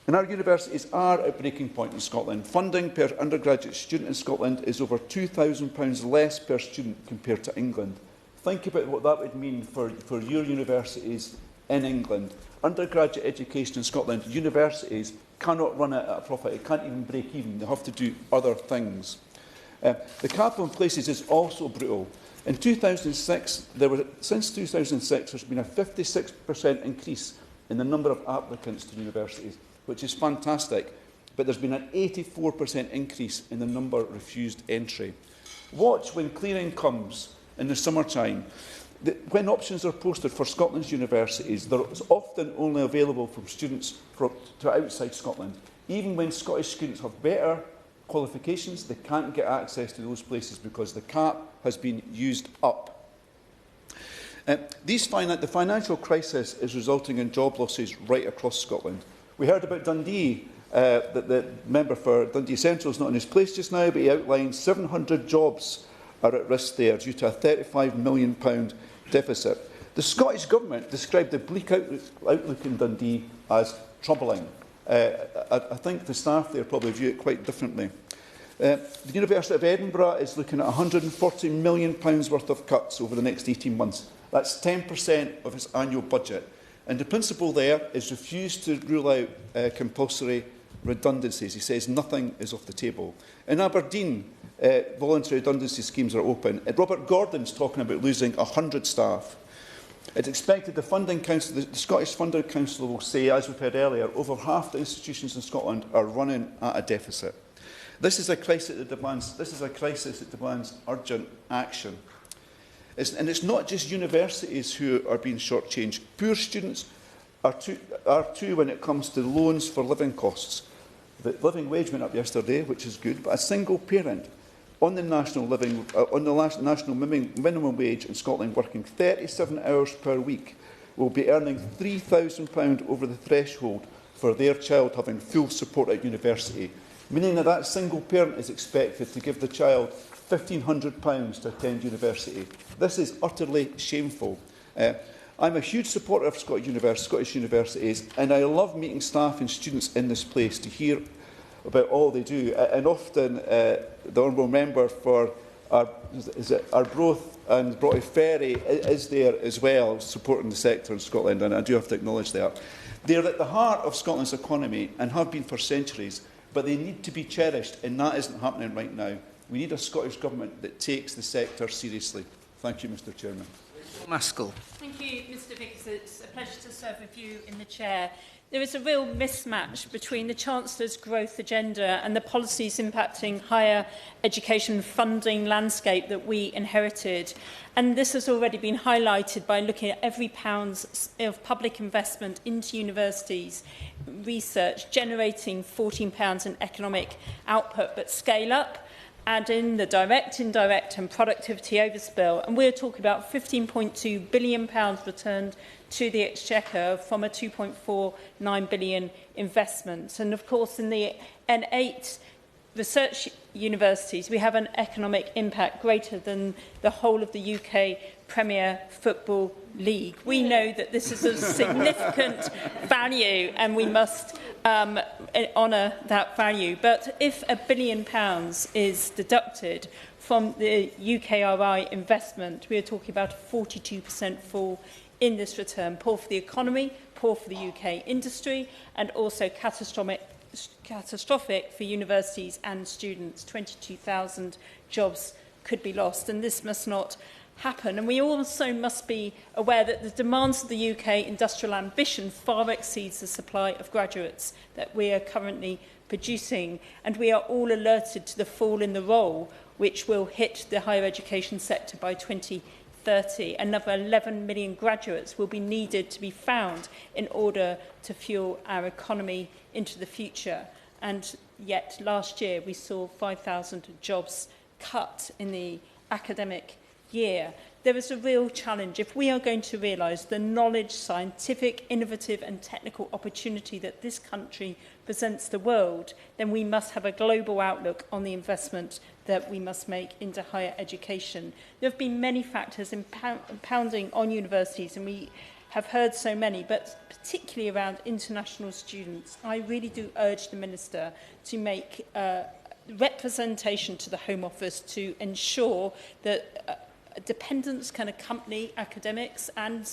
And our universities are at breaking point in Scotland. Funding per undergraduate student in Scotland is over £2,000 less per student compared to England. Think about what that would mean for your universities in England. Undergraduate education in Scotland, universities cannot run it at a profit. It can't even break even. They have to do other things. The cap on places is also brutal. In 2006, since 2006, there's been a 56% increase in the number of applicants to universities, which is fantastic, but there's been an 84% increase in the number refused entry. Watch when clearing comes in the summertime. When options are posted for Scotland's universities, they're often only available from students to outside Scotland. Even when Scottish students have better qualifications, they can't get access to those places because the cap has been used up. The financial crisis is resulting in job losses right across Scotland. We heard about Dundee, that the member for Dundee Central is not in his place just now, but he outlined 700 jobs are at risk there due to a £35 million deficit. The Scottish Government described the bleak outlook in Dundee as troubling. I think the staff there probably view it quite differently. The University of Edinburgh is looking at £140 million worth of cuts over the next 18 months. That's 10% of its annual budget. And the principal there is refused to rule out compulsory redundancies. He says nothing is off the table. In Aberdeen, voluntary redundancy schemes are open. Robert Gordon's talking about losing 100 staff. It's expected the Funding Council, the Scottish Funding Council will say, as we've heard earlier, over half the institutions in Scotland are running at a deficit. This is a crisis that demands urgent action. And it's not just universities who are being shortchanged. Poor students are too when it comes to loans for living costs. The living wage went up yesterday, which is good, but a single parent on the national minimum wage in Scotland working 37 hours per week will be earning £3,000 over the threshold for their child having full support at university, meaning that that single parent is expected to give the child £1,500 to attend university. This is utterly shameful. I'm a huge supporter of Scottish universities, and I love meeting staff and students in this place to hear about all they do. And often the Honourable Member for Arbroath and Broughty Ferry is there as well, supporting the sector in Scotland, and I do have to acknowledge that. They are at the heart of Scotland's economy and have been for centuries, but they need to be cherished, and that isn't happening right now. We need a Scottish Government that takes the sector seriously. Thank you, Mr Chairman. Maskell. Thank you, Mr Vickers. It's a pleasure to serve with you in the chair. There is a real mismatch between the Chancellor's growth agenda and the policies impacting higher education funding landscape that we inherited. And this has already been highlighted by looking at every pound of public investment into universities, research, generating £14 in economic output, but scale up, add in the direct, indirect and productivity overspill, and we're talking about £15.2 billion returned to the Exchequer from a £2.49 billion investment. And of course, in the N8 research universities, we have an economic impact greater than the whole of the UK Premier Football League. We know that this is a significant value and we must honour that value. But if £1 billion is deducted from the UKRI investment, we are talking about a 42% fall in this return. Poor for the economy, poor for the UK industry, and also catastrophic for universities and students. 22,000 jobs could be lost, and this must not happen. And we also must be aware that the demands of the UK industrial ambition far exceeds the supply of graduates that we are currently producing, and we are all alerted to the fall in the role which will hit the higher education sector by 2030. Another 11 million graduates will be needed to be found in order to fuel our economy into the future. And yet last year we saw 5,000 jobs cut in the academic year. There is a real challenge. If we are going to realise the knowledge, scientific, innovative and technical opportunity that this country presents the world, then we must have a global outlook on the investment that we must make into higher education. There have been many factors impounding on universities, and we have heard so many, but particularly around international students. I really do urge the Minister to make representation to the Home Office to ensure that dependents can accompany academics and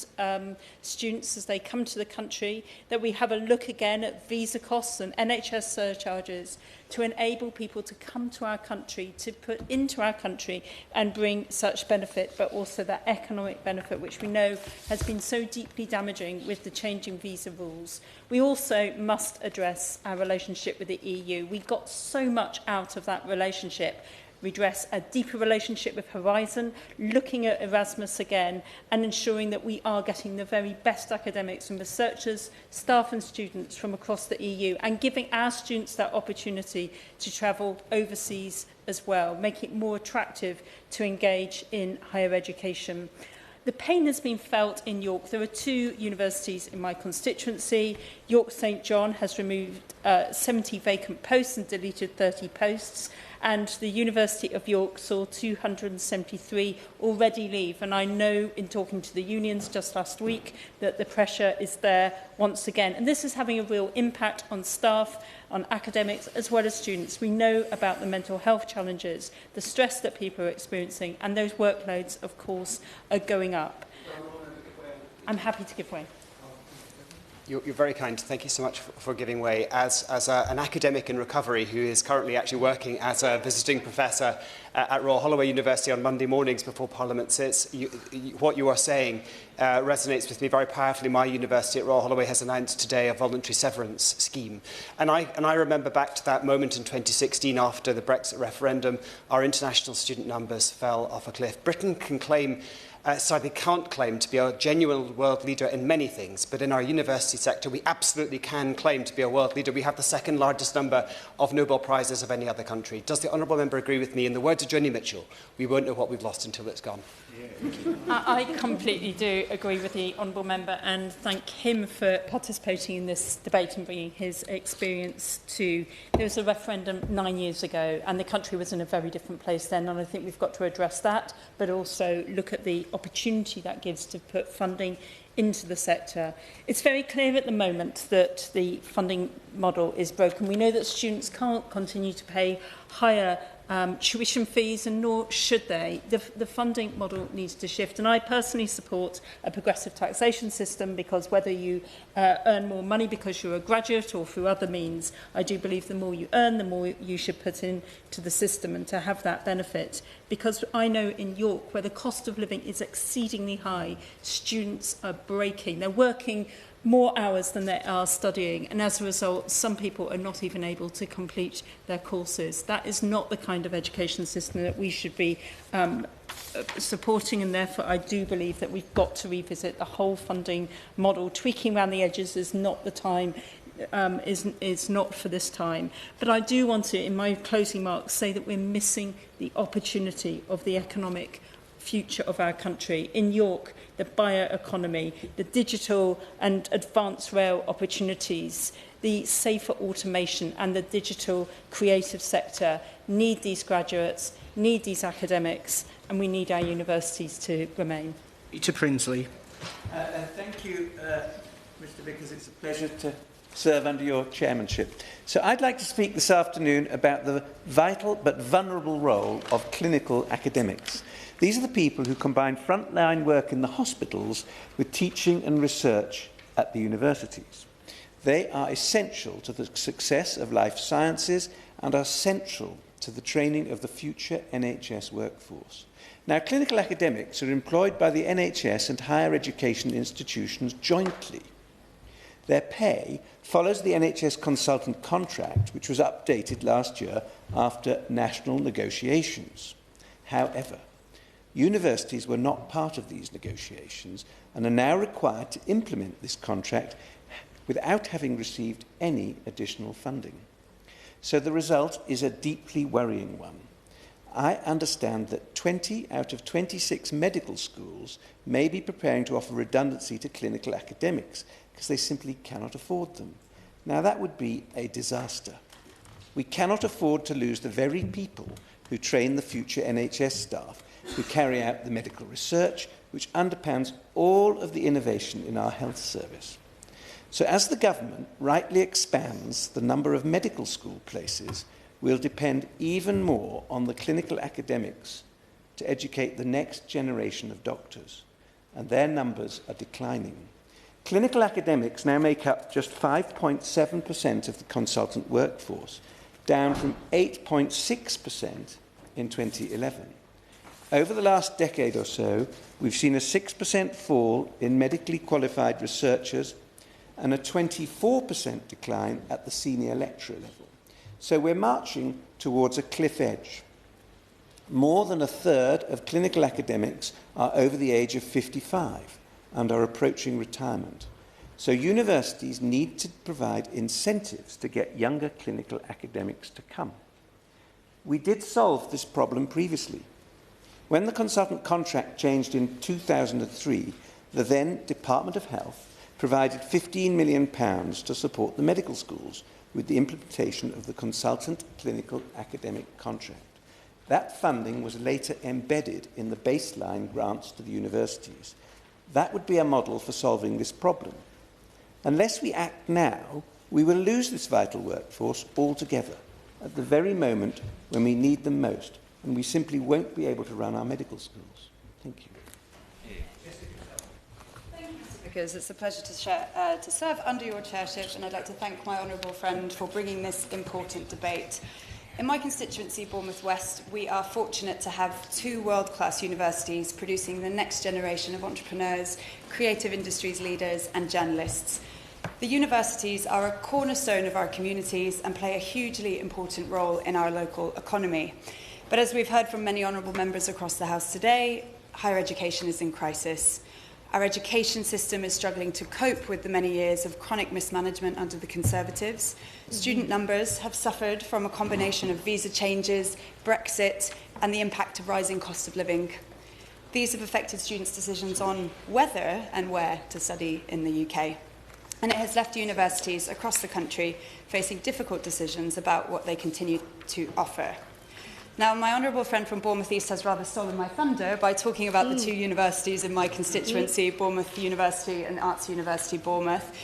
students as they come to the country, that we have a look again at visa costs and NHS surcharges to enable people to come to our country, to put into our country and bring such benefit, but also that economic benefit, which we know has been so deeply damaging with the changing visa rules. We also must address our relationship with the EU. We got so much out of that relationship redress a deeper relationship with Horizon, looking at Erasmus again, and ensuring that we are getting the very best academics and researchers, staff and students from across the EU, and giving our students that opportunity to travel overseas as well, making it more attractive to engage in higher education. The pain has been felt in York. There are 2 universities in my constituency. York St John has removed 70 vacant posts and deleted 30 posts, and the University of York saw 273 already leave. And I know, in talking to the unions just last week, that the pressure is there once again. And this is having a real impact on staff, on academics, as well as students. We know about the mental health challenges, the stress that people are experiencing, and those workloads, of course, are going up. I'm happy to give way. You're very kind. Thank you so much for giving way. As an academic in recovery who is currently actually working as a visiting professor at Royal Holloway University on Monday mornings before Parliament sits, what you are saying resonates with me very powerfully. My university at Royal Holloway has announced today a voluntary severance scheme. And I remember back to that moment in 2016 after the Brexit referendum, our international student numbers fell off a cliff. Britain can claim they can't claim to be a genuine world leader in many things, but in our university sector, we absolutely can claim to be a world leader. We have the 2nd largest number of Nobel Prizes of any other country. Does the Honourable Member agree with me? In the words of Joni Mitchell, we won't know what we've lost until it's gone. I completely do agree with the Honourable Member and thank him for participating in this debate and bringing his experience to. There was a referendum 9 years ago and the country was in a very different place then, and I think we've got to address that, but also look at the opportunity that gives to put funding into the sector. It's very clear at the moment that the funding model is broken. We know that students can't continue to pay higher tuition fees, and nor should they. The funding model needs to shift, and I personally support a progressive taxation system because whether you earn more money because you're a graduate or through other means, I do believe the more you earn, the more you should put into the system and to have that benefit. Because I know in York, where the cost of living is exceedingly high, students are breaking. They're working more hours than they are studying, and as a result some people are not even able to complete their courses. That is not the kind of education system that we should be supporting, and therefore I do believe that we've got to revisit the whole funding model. Tweaking around the edges is not the time, is not for this time. But I do want to, in my closing remarks, say that we're missing the opportunity of the economic future of our country. In York, the bioeconomy, the digital and advanced rail opportunities, the safer automation and the digital creative sector need these graduates, need these academics, and we need our universities to remain. Peter Prinsley. Thank you, Mr Vickers. It's a pleasure to serve under your chairmanship. So I'd like to speak this afternoon about the vital but vulnerable role of clinical academics. These are the people who combine frontline work in the hospitals with teaching and research at the universities. They are essential to the success of life sciences and are central to the training of the future NHS workforce. Now, clinical academics are employed by the NHS and higher education institutions jointly. Their pay follows the NHS consultant contract, which was updated last year after national negotiations. However, universities were not part of these negotiations and are now required to implement this contract without having received any additional funding. So the result is a deeply worrying one. I understand that 20 out of 26 medical schools may be preparing to offer redundancy to clinical academics because they simply cannot afford them. Now, that would be a disaster. We cannot afford to lose the very people who train the future NHS staff, who carry out the medical research, which underpins all of the innovation in our health service. So as the government rightly expands the number of medical school places, we'll depend even more on the clinical academics to educate the next generation of doctors, and their numbers are declining. Clinical academics now make up just 5.7% of the consultant workforce, down from 8.6% in 2011. Over the last decade or so, we've seen a 6% fall in medically qualified researchers and a 24% decline at the senior lecturer level. So we're marching towards a cliff edge. More than a third of clinical academics are over the age of 55 and are approaching retirement. So universities need to provide incentives to get younger clinical academics to come. We did solve this problem previously. When the consultant contract changed in 2003, the then Department of Health provided £15 million to support the medical schools with the implementation of the consultant clinical academic contract. That funding was later embedded in the baseline grants to the universities. That would be a model for solving this problem. Unless we act now, we will lose this vital workforce altogether at the very moment when we need them most, and we simply won't be able to run our medical schools. Thank you. Thank you, Mr. Vickers. It's a pleasure to serve under your chairship, and I'd like to thank my honourable friend for bringing this important debate. In my constituency, Bournemouth West, we are fortunate to have two world-class universities producing the next generation of entrepreneurs, creative industries leaders and journalists. The universities are a cornerstone of our communities and play a hugely important role in our local economy. But as we've heard from many honourable members across the House today, higher education is in crisis. Our education system is struggling to cope with the many years of chronic mismanagement under the Conservatives. Student numbers have suffered from a combination of visa changes, Brexit, and the impact of rising cost of living. These have affected students' decisions on whether and where to study in the UK. And it has left universities across the country facing difficult decisions about what they continue to offer. Now, my honourable friend from Bournemouth East has rather stolen my thunder by talking about the two universities in my constituency, Bournemouth University and Arts University Bournemouth.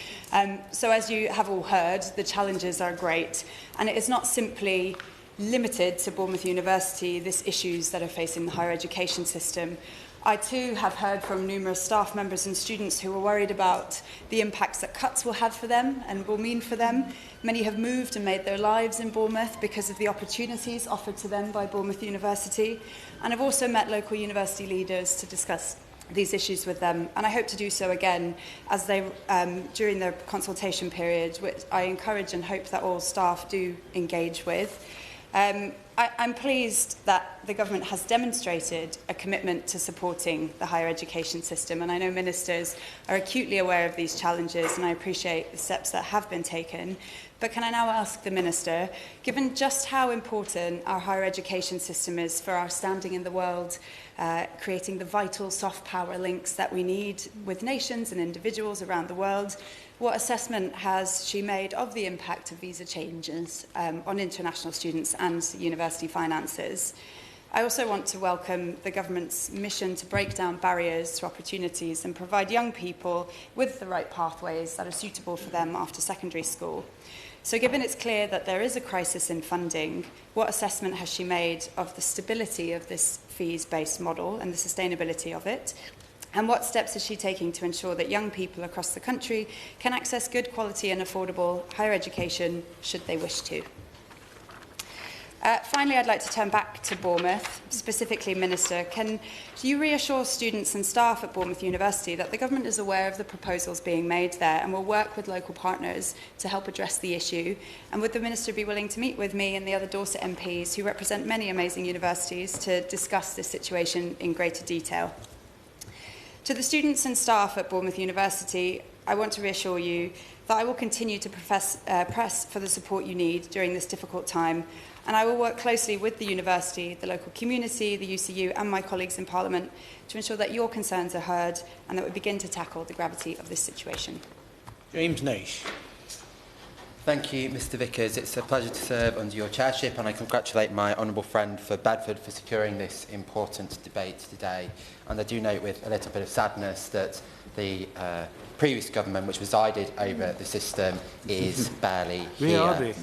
So as you have all heard, the challenges are great, and it is not simply limited to Bournemouth University, these issues that are facing the higher education system. I too have heard from numerous staff members and students who are worried about the impacts that cuts will have for them and will mean for them. Many have moved and made their lives in Bournemouth because of the opportunities offered to them by Bournemouth University, and I've also met local university leaders to discuss these issues with them, and I hope to do so again as they during their consultation period, which I encourage and hope that all staff do engage with. I'm pleased that the government has demonstrated a commitment to supporting the higher education system, and I know ministers are acutely aware of these challenges, and I appreciate the steps that have been taken. But can I now ask the Minister, given just how important our higher education system is for our standing in the world, creating the vital soft power links that we need with nations and individuals around the world, what assessment has she made of the impact of visa changes on international students and university finances? I also want to welcome the government's mission to break down barriers to opportunities and provide young people with the right pathways that are suitable for them after secondary school. So given it's clear that there is a crisis in funding, what assessment has she made of the stability of this fees-based model and the sustainability of it? And what steps is she taking to ensure that young people across the country can access good quality and affordable higher education should they wish to? Finally, I'd like to turn back to Bournemouth. Specifically, Minister, do you reassure students and staff at Bournemouth University that the government is aware of the proposals being made there and will work with local partners to help address the issue? And would the Minister be willing to meet with me and the other Dorset MPs who represent many amazing universities to discuss this situation in greater detail? To the students and staff at Bournemouth University, I want to reassure you that I will continue to press for the support you need during this difficult time, and I will work closely with the university, the local community, the UCU and my colleagues in Parliament to ensure that your concerns are heard and that we begin to tackle the gravity of this situation. James Naish. Thank you, Mr Vickers. It's a pleasure to serve under your chairship, and I congratulate my honourable friend for Bedford for securing this important debate today. And I do note with a little bit of sadness that the previous government, which presided over the system, is barely here.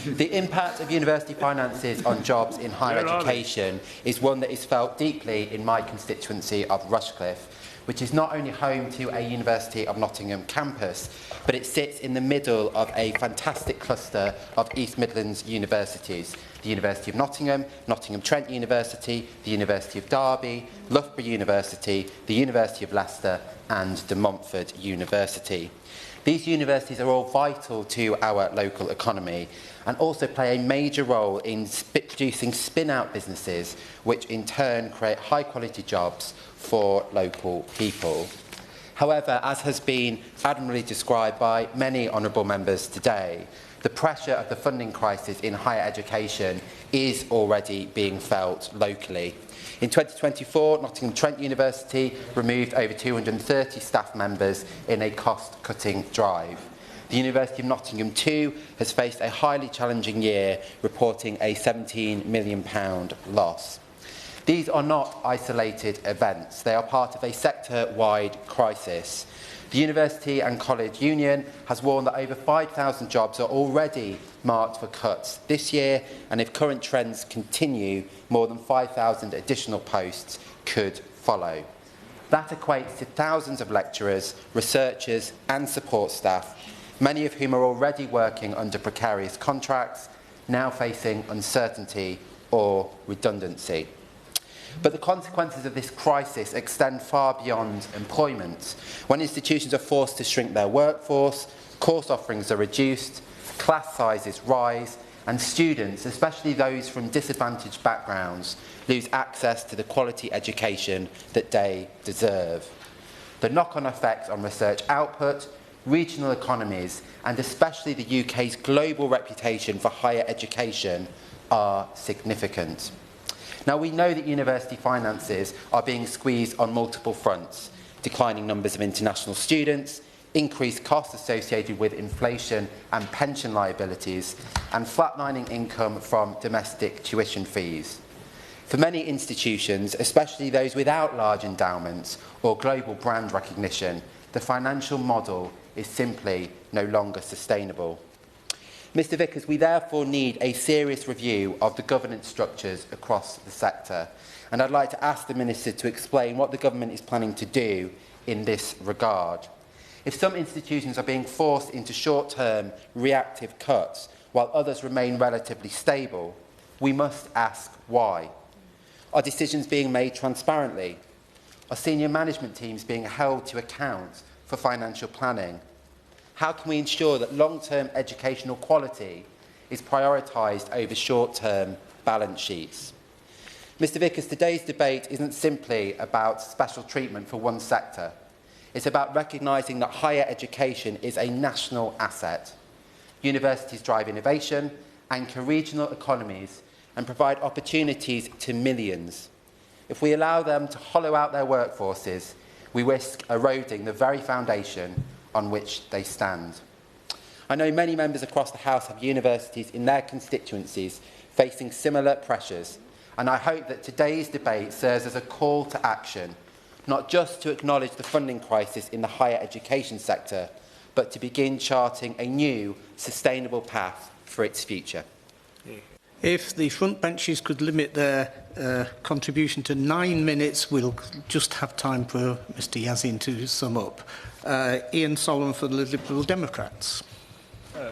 The impact of university finances on jobs in higher education is one that is felt deeply in my constituency of Rushcliffe, which is not only home to a University of Nottingham campus, but it sits in the middle of a fantastic cluster of East Midlands universities: the University of Nottingham, Nottingham Trent University, the University of Derby, Loughborough University, the University of Leicester and De Montfort University. These universities are all vital to our local economy, and also play a major role in producing spin-out businesses, which in turn create high-quality jobs for local people. However, as has been admirably described by many honourable members today, the pressure of the funding crisis in higher education is already being felt locally. In 2024, Nottingham Trent University removed over 230 staff members in a cost-cutting drive. The University of Nottingham too has faced a highly challenging year, reporting a £17 million loss. These are not isolated events. They are part of a sector-wide crisis. The University and College Union has warned that over 5,000 jobs are already marked for cuts this year, and if current trends continue, more than 5,000 additional posts could follow. That equates to thousands of lecturers, researchers and support staff, many of whom are already working under precarious contracts, now facing uncertainty or redundancy. But the consequences of this crisis extend far beyond employment. When institutions are forced to shrink their workforce, course offerings are reduced, class sizes rise, and students, especially those from disadvantaged backgrounds, lose access to the quality education that they deserve. The knock-on effects on research output, regional economies, and especially the UK's global reputation for higher education are significant. Now, we know that university finances are being squeezed on multiple fronts: declining numbers of international students, increased costs associated with inflation and pension liabilities, and flatlining income from domestic tuition fees. For many institutions, especially those without large endowments or global brand recognition, the financial model is simply no longer sustainable. Mr Vickers, we therefore need a serious review of the governance structures across the sector, and I'd like to ask the Minister to explain what the government is planning to do in this regard. If some institutions are being forced into short-term reactive cuts while others remain relatively stable, we must ask why. Are decisions being made transparently? Are senior management teams being held to account for financial planning? How can we ensure that long-term educational quality is prioritised over short-term balance sheets? Mr Vickers, today's debate isn't simply about special treatment for one sector. It's about recognising that higher education is a national asset. Universities drive innovation, anchor regional economies, and provide opportunities to millions. If we allow them to hollow out their workforces, we risk eroding the very foundation on which they stand. I know many members across the House have universities in their constituencies facing similar pressures, and I hope that today's debate serves as a call to action, not just to acknowledge the funding crisis in the higher education sector, but to begin charting a new, sustainable path for its future. If the front benches could limit their contribution to 9 minutes, we'll just have time for Mr Yazin to sum up. Ian Solomon for the Liberal Democrats.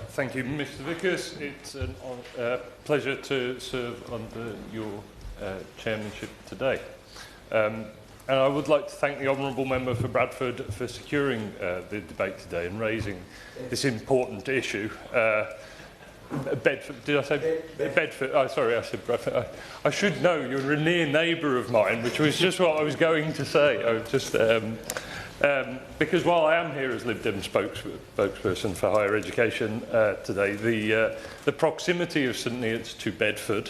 Thank you, Mr Vickers. It's a pleasure to serve under your chairmanship today. And I would like to thank the Honourable Member for Bradford for securing the debate today and raising this important issue. Bedford, did I say Bedford? Oh, sorry, I said Bradford. I should know, you're a near neighbour of mine, which was just what I was going to say. I was just, because while I am here as Lib Dem spokesperson for higher education today, the proximity of St Neots to Bedford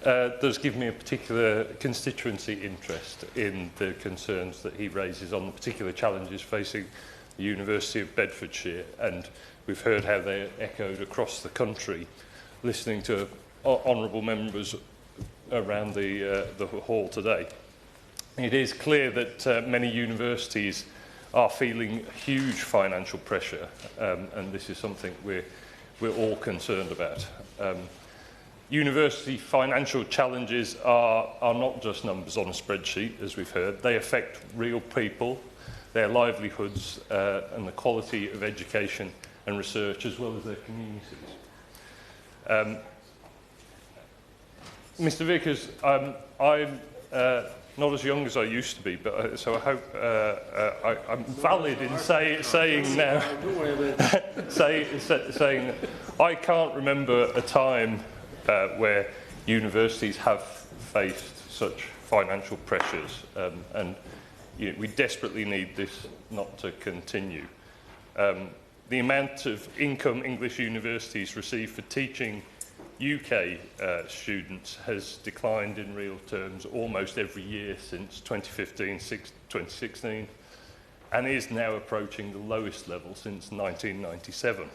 does give me a particular constituency interest in the concerns that he raises on the particular challenges facing the University of Bedfordshire, and we've heard how they're echoed across the country, listening to honourable members around the hall today. It is clear that many universities are feeling huge financial pressure, and this is something we're all concerned about. University financial challenges are not just numbers on a spreadsheet, as we've heard. They affect real people, their livelihoods, and the quality of education and research, as well as their communities. Mr Vickers, I'm not as young as I used to be, but so I hope I'm valid in saying now, saying I can't remember a time where universities have faced such financial pressures, and we desperately need this not to continue. The amount of income English universities receive for teaching UK students has declined in real terms almost every year since 2015-2016 and is now approaching the lowest level since 1997.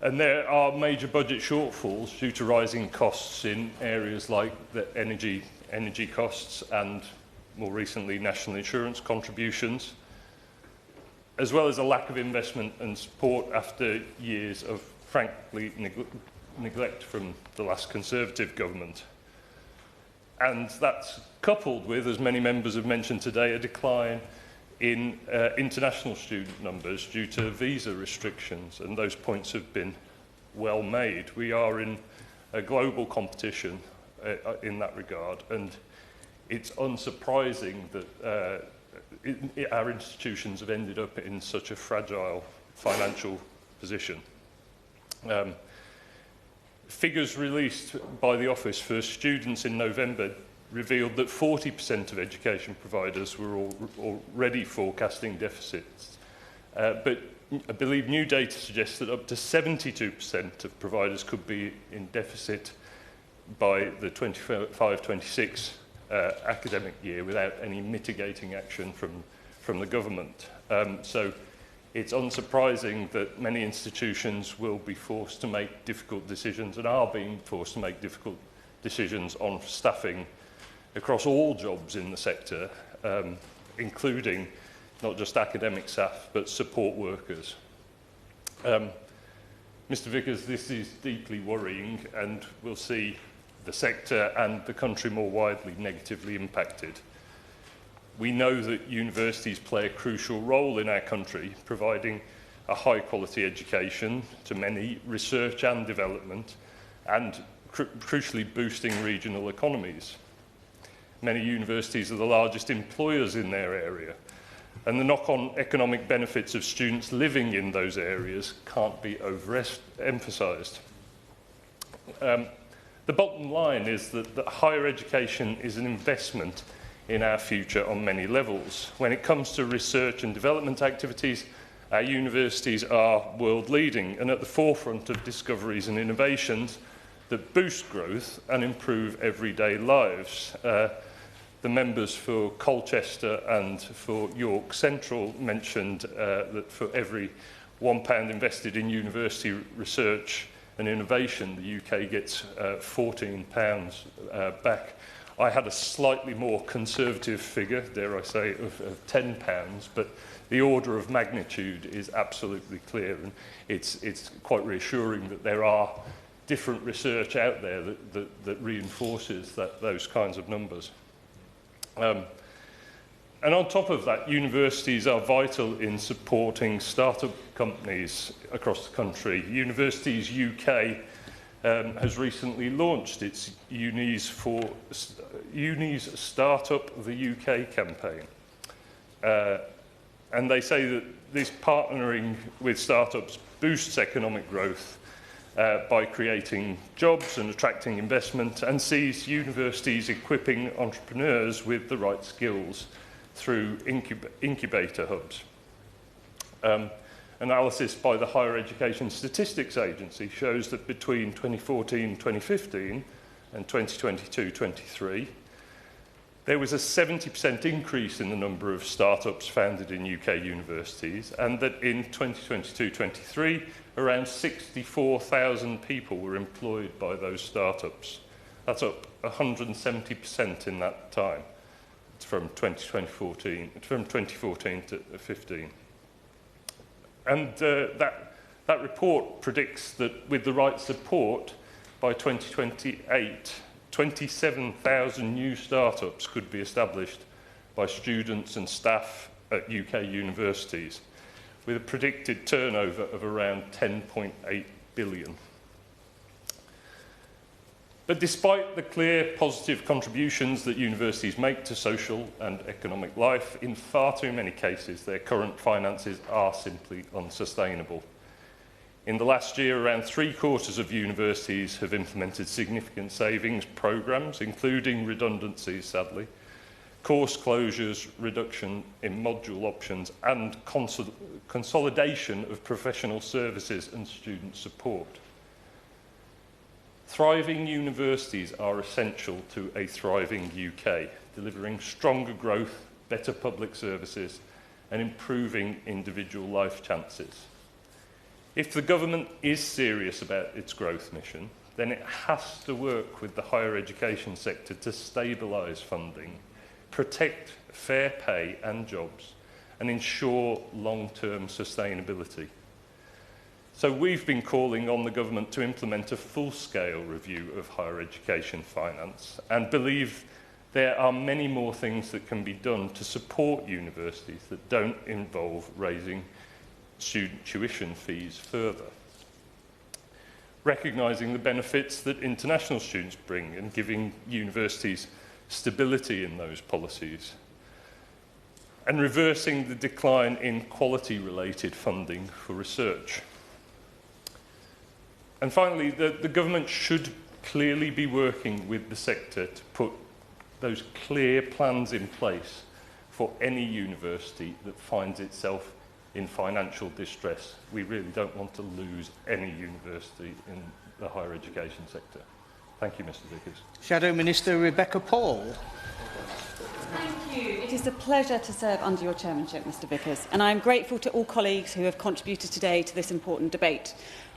And there are major budget shortfalls due to rising costs in areas like the energy costs and, more recently, national insurance contributions, as well as a lack of investment and support after years of, frankly, neglect from the last Conservative government. And that's coupled with, as many members have mentioned today, a decline in international student numbers due to visa restrictions, and those points have been well made. We are in a global competition in that regard, and it's unsurprising that our institutions have ended up in such a fragile financial position. Figures released by the Office for Students in November revealed that 40% of education providers were already forecasting deficits. But I believe new data suggests that up to 72% of providers could be in deficit by the 25-26 academic year without any mitigating action from the government. So it's unsurprising that many institutions will be forced to make difficult decisions and are being forced to make difficult decisions on staffing across all jobs in the sector, including not just academic staff, but support workers. Mr. Vickers, this is deeply worrying and will see the sector and the country more widely negatively impacted. We know that universities play a crucial role in our country, providing a high-quality education to many, research and development, and crucially boosting regional economies. Many universities are the largest employers in their area, and the knock-on economic benefits of students living in those areas can't be overemphasised. The bottom line is that higher education is an investment in our future on many levels. When it comes to research and development activities, our universities are world-leading and at the forefront of discoveries and innovations that boost growth and improve everyday lives. The members for Colchester and for York Central mentioned that for every £1 invested in university research and innovation, the UK gets £14 back. I had a slightly more conservative figure, dare I say, of £10, but the order of magnitude is absolutely clear, and it's quite reassuring that there are different research out there that reinforces those kinds of numbers. And on top of that, universities are vital in supporting startup companies across the country. Universities UK has recently launched its Unis Startup the UK campaign. And they say that this partnering with startups boosts economic growth by creating jobs and attracting investment, and sees universities equipping entrepreneurs with the right skills through incubator hubs. Analysis by the Higher Education Statistics Agency shows that between 2014-2015 and 2022-23, there was a 70% increase in the number of startups founded in UK universities, and that in 2022-23, around 64,000 people were employed by those startups. That's up 170% in that time. It's from 2014 to 15. And that report predicts that with the right support, by 2028, 27,000 new startups could be established by students and staff at UK universities, with a predicted turnover of around 10.8 billion. But despite the clear positive contributions that universities make to social and economic life, in far too many cases their current finances are simply unsustainable. In the last year, around 3/4 of universities have implemented significant savings programmes, including redundancies, sadly, course closures, reduction in module options, and consolidation of professional services and student support. Thriving universities are essential to a thriving UK, delivering stronger growth, better public services, and improving individual life chances. If the government is serious about its growth mission, then it has to work with the higher education sector to stabilise funding, protect fair pay and jobs, and ensure long-term sustainability. So we've been calling on the government to implement a full-scale review of higher education finance and believe there are many more things that can be done to support universities that don't involve raising student tuition fees further. Recognising the benefits that international students bring and giving universities stability in those policies, and reversing the decline in quality-related funding for research. And finally, the government should clearly be working with the sector to put those clear plans in place for any university that finds itself in financial distress. We really don't want to lose any university in the higher education sector. Thank you, Mr. Vickers. Shadow Minister Rebecca Paul. Thank you. It is a pleasure to serve under your chairmanship, Mr. Vickers, and I am grateful to all colleagues who have contributed today to this important debate.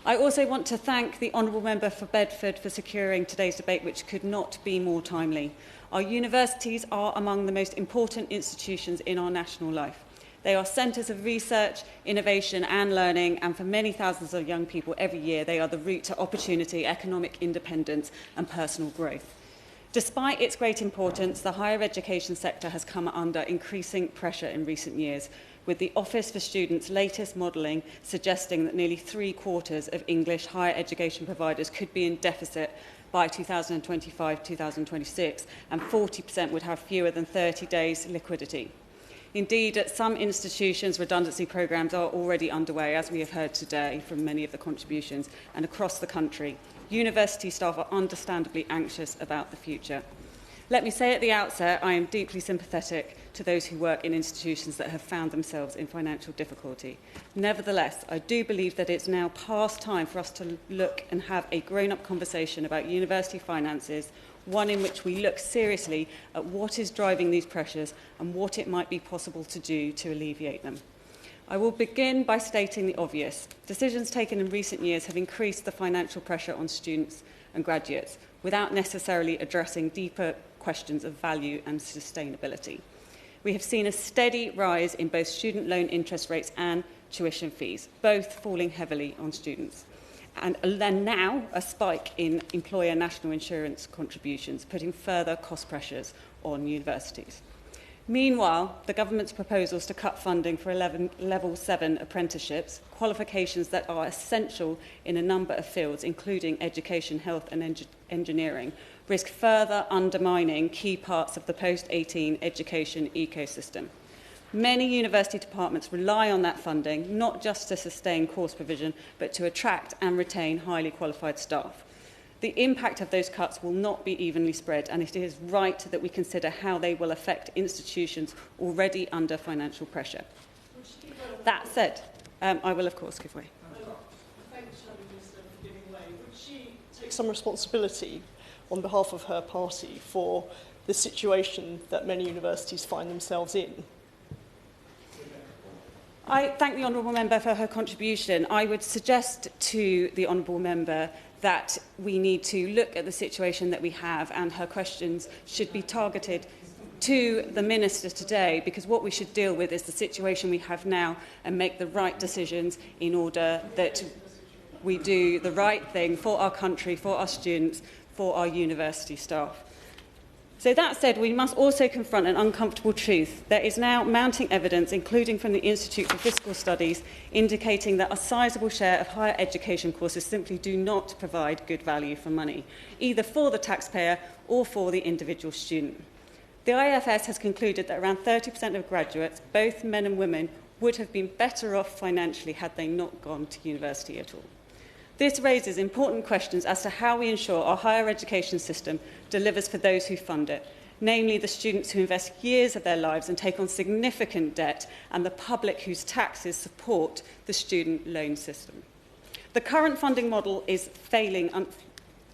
I also want to thank the Honourable Member for Bedford for securing today's debate, which could not be more timely. Our universities are among the most important institutions in our national life. They are centres of research, innovation and learning, and for many thousands of young people every year, they are the route to opportunity, economic independence and personal growth. Despite its great importance, the higher education sector has come under increasing pressure in recent years, with the Office for Students' latest modelling suggesting that nearly 3/4 of English higher education providers could be in deficit by 2025-2026, and 40% would have fewer than 30 days liquidity. Indeed, at some institutions, redundancy programmes are already underway, as we have heard today from many of the contributions, and across the country. University staff are understandably anxious about the future. Let me say at the outset, I am deeply sympathetic to those who work in institutions that have found themselves in financial difficulty. Nevertheless, I do believe that it's now past time for us to look and have a grown-up conversation about university finances, one in which we look seriously at what is driving these pressures and what it might be possible to do to alleviate them. I will begin by stating the obvious. Decisions taken in recent years have increased the financial pressure on students and graduates without necessarily addressing deeper questions of value and sustainability. We have seen a steady rise in both student loan interest rates and tuition fees, both falling heavily on students. And then now a spike in employer national insurance contributions, putting further cost pressures on universities. Meanwhile, the government's proposals to cut funding for Level 7 apprenticeships, qualifications that are essential in a number of fields, including education, health and engineering, risk further undermining key parts of the post-18 education ecosystem. Many university departments rely on that funding, not just to sustain course provision, but to attract and retain highly qualified staff. The impact of those cuts will not be evenly spread, and it is right that we consider how they will affect institutions already under financial pressure. That said, I will of course give way. Thanks, Minister, for giving way. Would she take some responsibility on behalf of her party for the situation that many universities find themselves in? I thank the Honourable Member for her contribution. I would suggest to the Honourable Member that we need to look at the situation that we have, and her questions should be targeted to the Minister today, because what we should deal with is the situation we have now and make the right decisions in order that we do the right thing for our country, for our students, for our university staff. So that said, we must also confront an uncomfortable truth. There is now mounting evidence, including from the Institute for Fiscal Studies, indicating that a sizable share of higher education courses simply do not provide good value for money, either for the taxpayer or for the individual student. The IFS has concluded that around 30% of graduates, both men and women, would have been better off financially had they not gone to university at all. This raises important questions as to how we ensure our higher education system delivers for those who fund it, namely the students who invest years of their lives and take on significant debt, and the public whose taxes support the student loan system. The current funding model is failing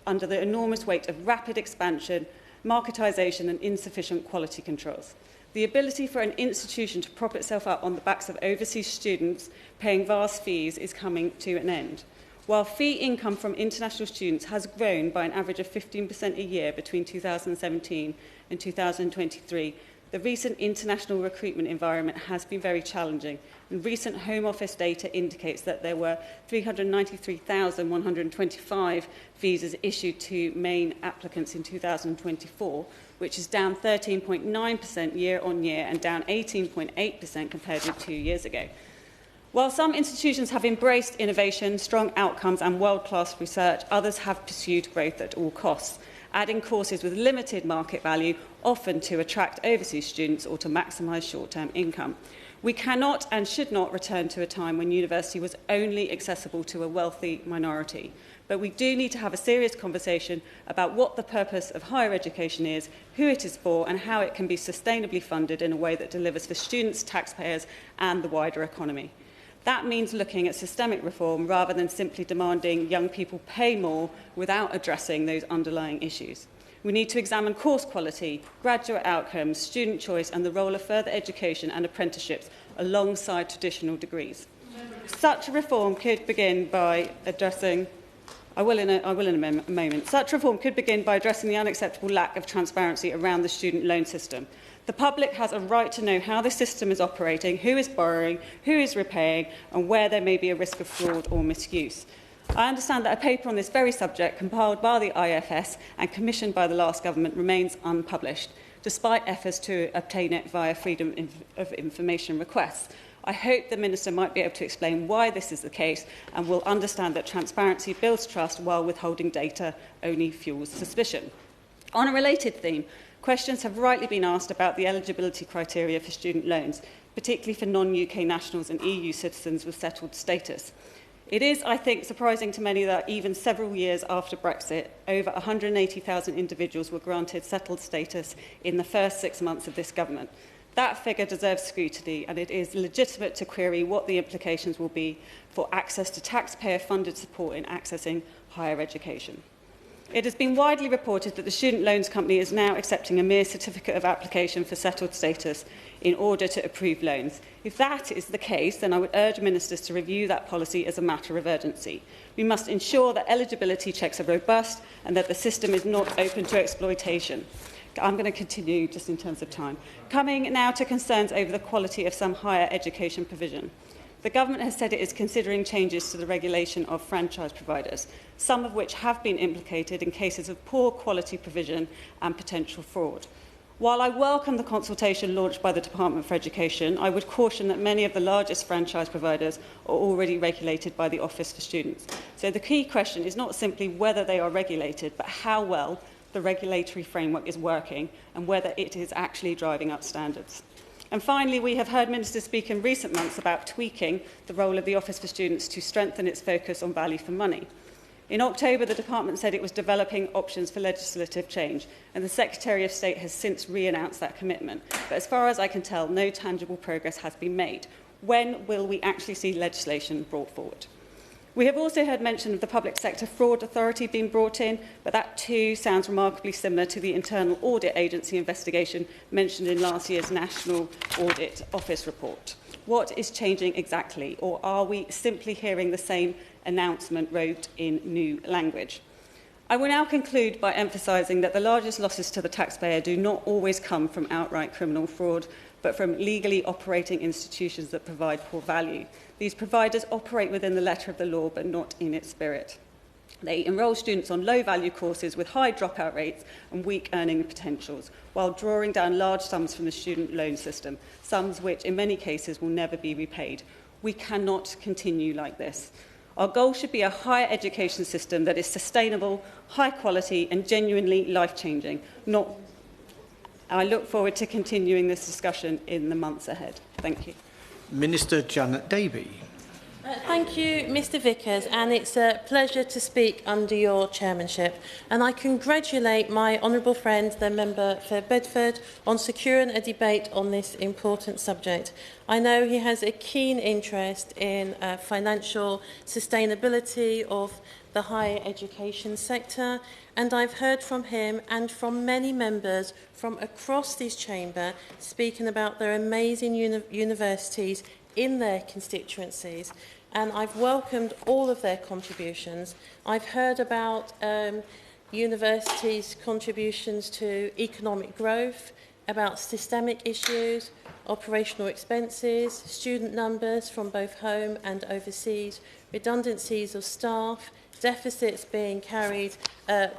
under the enormous weight of rapid expansion, marketisation and insufficient quality controls. The ability for an institution to prop itself up on the backs of overseas students paying vast fees is coming to an end. While fee income from international students has grown by an average of 15% a year between 2017 and 2023, the recent international recruitment environment has been very challenging, and recent Home Office data indicates that there were 393,125 visas issued to main applicants in 2024, which is down 13.9% year on year and down 18.8% compared with 2 years ago. While some institutions have embraced innovation, strong outcomes and world-class research, others have pursued growth at all costs, adding courses with limited market value, often to attract overseas students or to maximise short-term income. We cannot and should not return to a time when university was only accessible to a wealthy minority. But we do need to have a serious conversation about what the purpose of higher education is, who it is for, and how it can be sustainably funded in a way that delivers for students, taxpayers and the wider economy. That means looking at systemic reform rather than simply demanding young people pay more without addressing those underlying issues. We need to examine course quality, graduate outcomes, student choice and the role of further education and apprenticeships alongside traditional degrees. Such reform could begin by addressing Such reform could begin by addressing the unacceptable lack of transparency around the student loan system. The public has a right to know how the system is operating, who is borrowing, who is repaying, and where there may be a risk of fraud or misuse. I understand that a paper on this very subject, compiled by the IFS and commissioned by the last government, remains unpublished, despite efforts to obtain it via Freedom of Information requests. I hope the Minister might be able to explain why this is the case and will understand that transparency builds trust while withholding data only fuels suspicion. On a related theme, questions have rightly been asked about the eligibility criteria for student loans, particularly for non-UK nationals and EU citizens with settled status. It is, I think, surprising to many that even several years after Brexit, over 180,000 individuals were granted settled status in the first 6 months of this government. That figure deserves scrutiny, and it is legitimate to query what the implications will be for access to taxpayer-funded support in accessing higher education. It has been widely reported that the Student Loans Company is now accepting a mere certificate of application for settled status in order to approve loans. If that is the case, then I would urge ministers to review that policy as a matter of urgency. We must ensure that eligibility checks are robust and that the system is not open to exploitation. I'm going to continue just in terms of time. Coming now to concerns over the quality of some higher education provision. The government has said it is considering changes to the regulation of franchise providers, some of which have been implicated in cases of poor quality provision and potential fraud. While I welcome the consultation launched by the Department for Education, I would caution that many of the largest franchise providers are already regulated by the Office for Students. So the key question is not simply whether they are regulated, but how well the regulatory framework is working and whether it is actually driving up standards. And finally, we have heard ministers speak in recent months about tweaking the role of the Office for Students to strengthen its focus on value for money. In October, the department said it was developing options for legislative change, and the Secretary of State has since re-announced that commitment. But as far as I can tell, no tangible progress has been made. When will we actually see legislation brought forward? We have also heard mention of the Public Sector Fraud Authority being brought in, but that too sounds remarkably similar to the Internal Audit Agency investigation mentioned in last year's National Audit Office report. What is changing exactly, or are we simply hearing the same announcement wrote in new language? I will now conclude by emphasising that the largest losses to the taxpayer do not always come from outright criminal fraud, but from legally operating institutions that provide poor value. These providers operate within the letter of the law, but not in its spirit. They enrol students on low-value courses with high dropout rates and weak earning potentials, while drawing down large sums from the student loan system, sums which in many cases will never be repaid. We cannot continue like this. Our goal should be a higher education system that is sustainable, high quality and genuinely life-changing. I look forward to continuing this discussion in the months ahead. Thank you. Minister Janet Davey. Thank you, Mr Vickers, and it's a pleasure to speak under your chairmanship. And I congratulate my honourable friend, the member for Bedford, on securing a debate on this important subject. I know he has a keen interest in financial sustainability of the higher education sector, and I've heard from him and from many members from across this chamber speaking about their amazing universities in their constituencies, and I've welcomed all of their contributions. I've heard about universities' contributions to economic growth, about systemic issues, operational expenses, student numbers from both home and overseas, redundancies of staff, deficits being carried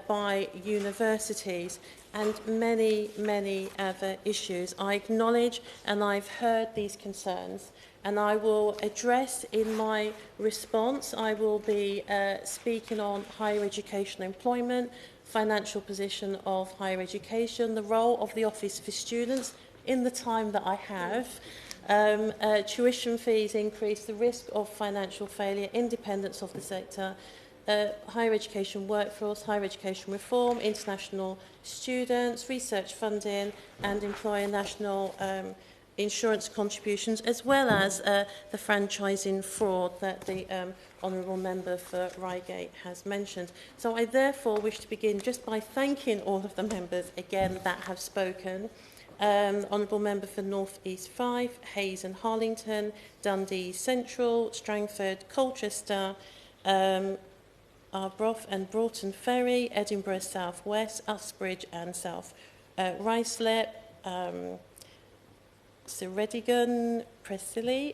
by universities, and many, many other issues. I acknowledge and I've heard these concerns, and I will address in my response, I will be speaking on higher education employment, financial position of higher education, the role of the Office for Students in the time that I have, tuition fees increase, the risk of financial failure, independence of the sector, higher education workforce, higher education reform, international students, research funding and employer national insurance contributions, as well as the franchising fraud that the honourable member for Reigate has mentioned. So I therefore wish to begin just by thanking all of the members again that have spoken. Honourable member for North East 5, Hayes and Harlington, Dundee Central, Strangford, Colchester, Arbroath and Broughton Ferry, Edinburgh South West, Uxbridge and South Ruislip, Ceredigion, Presili,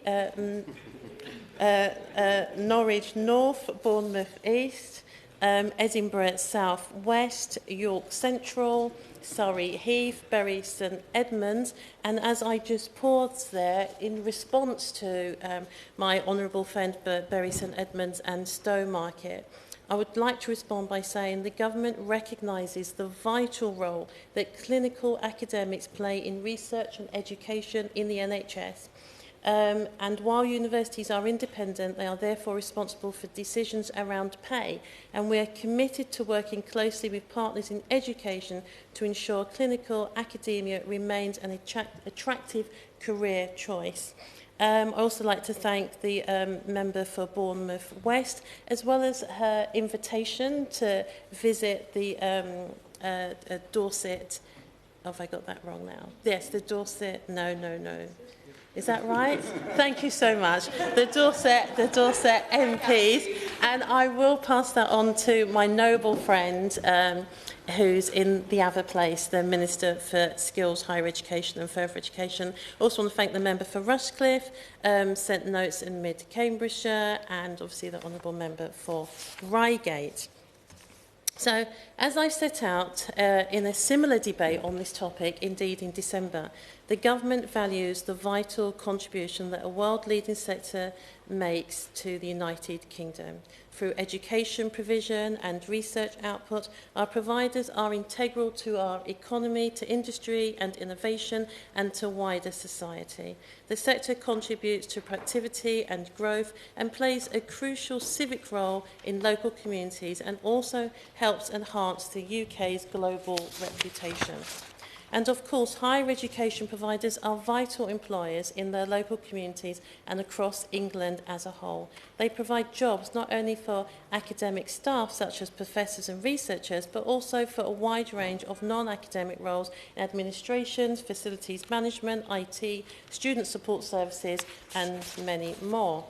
Norwich North, Bournemouth East, Edinburgh South West, York Central, Surrey Heath, Bury St Edmunds, and as I just paused there, in response to my honourable friend Bury St Edmunds and Stowmarket, I would like to respond by saying the government recognises the vital role that clinical academics play in research and education in the NHS. And while universities are independent, they are therefore responsible for decisions around pay, and we are committed to working closely with partners in education to ensure clinical academia remains an attractive career choice. I'd also like to thank the member for Bournemouth West, as well as her invitation to visit the Dorset. Have I got that wrong now? Yes, the Dorset. No. Is that right? Thank you so much. The Dorset MPs, and I will pass that on to my noble friend who's in the other place, the Minister for Skills, Higher Education and Further Education. Also want to thank the member for Rushcliffe, St Notes in Mid-Cambridgeshire, and obviously the honourable member for Reigate. So, as I set out in a similar debate on this topic, indeed in December, the government values the vital contribution that a world-leading sector makes to the United Kingdom. Through education provision and research output, our providers are integral to our economy, to industry and innovation, and to wider society. The sector contributes to productivity and growth and plays a crucial civic role in local communities, and also helps enhance the UK's global reputation. And of course, higher education providers are vital employers in their local communities and across England as a whole. They provide jobs not only for academic staff such as professors and researchers, but also for a wide range of non-academic roles in administration, facilities management, IT, student support services and many more.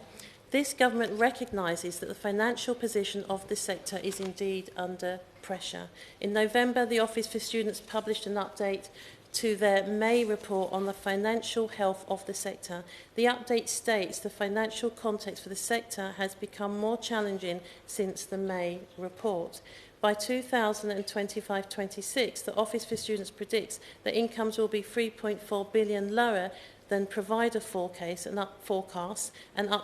This government recognises that the financial position of this sector is indeed under pressure. In November, the Office for Students published an update to their May report on the financial health of the sector. The update states the financial context for the sector has become more challenging since the May report. By 2025-26, the Office for Students predicts that incomes will be 3.4 billion lower than provider forecasts, and up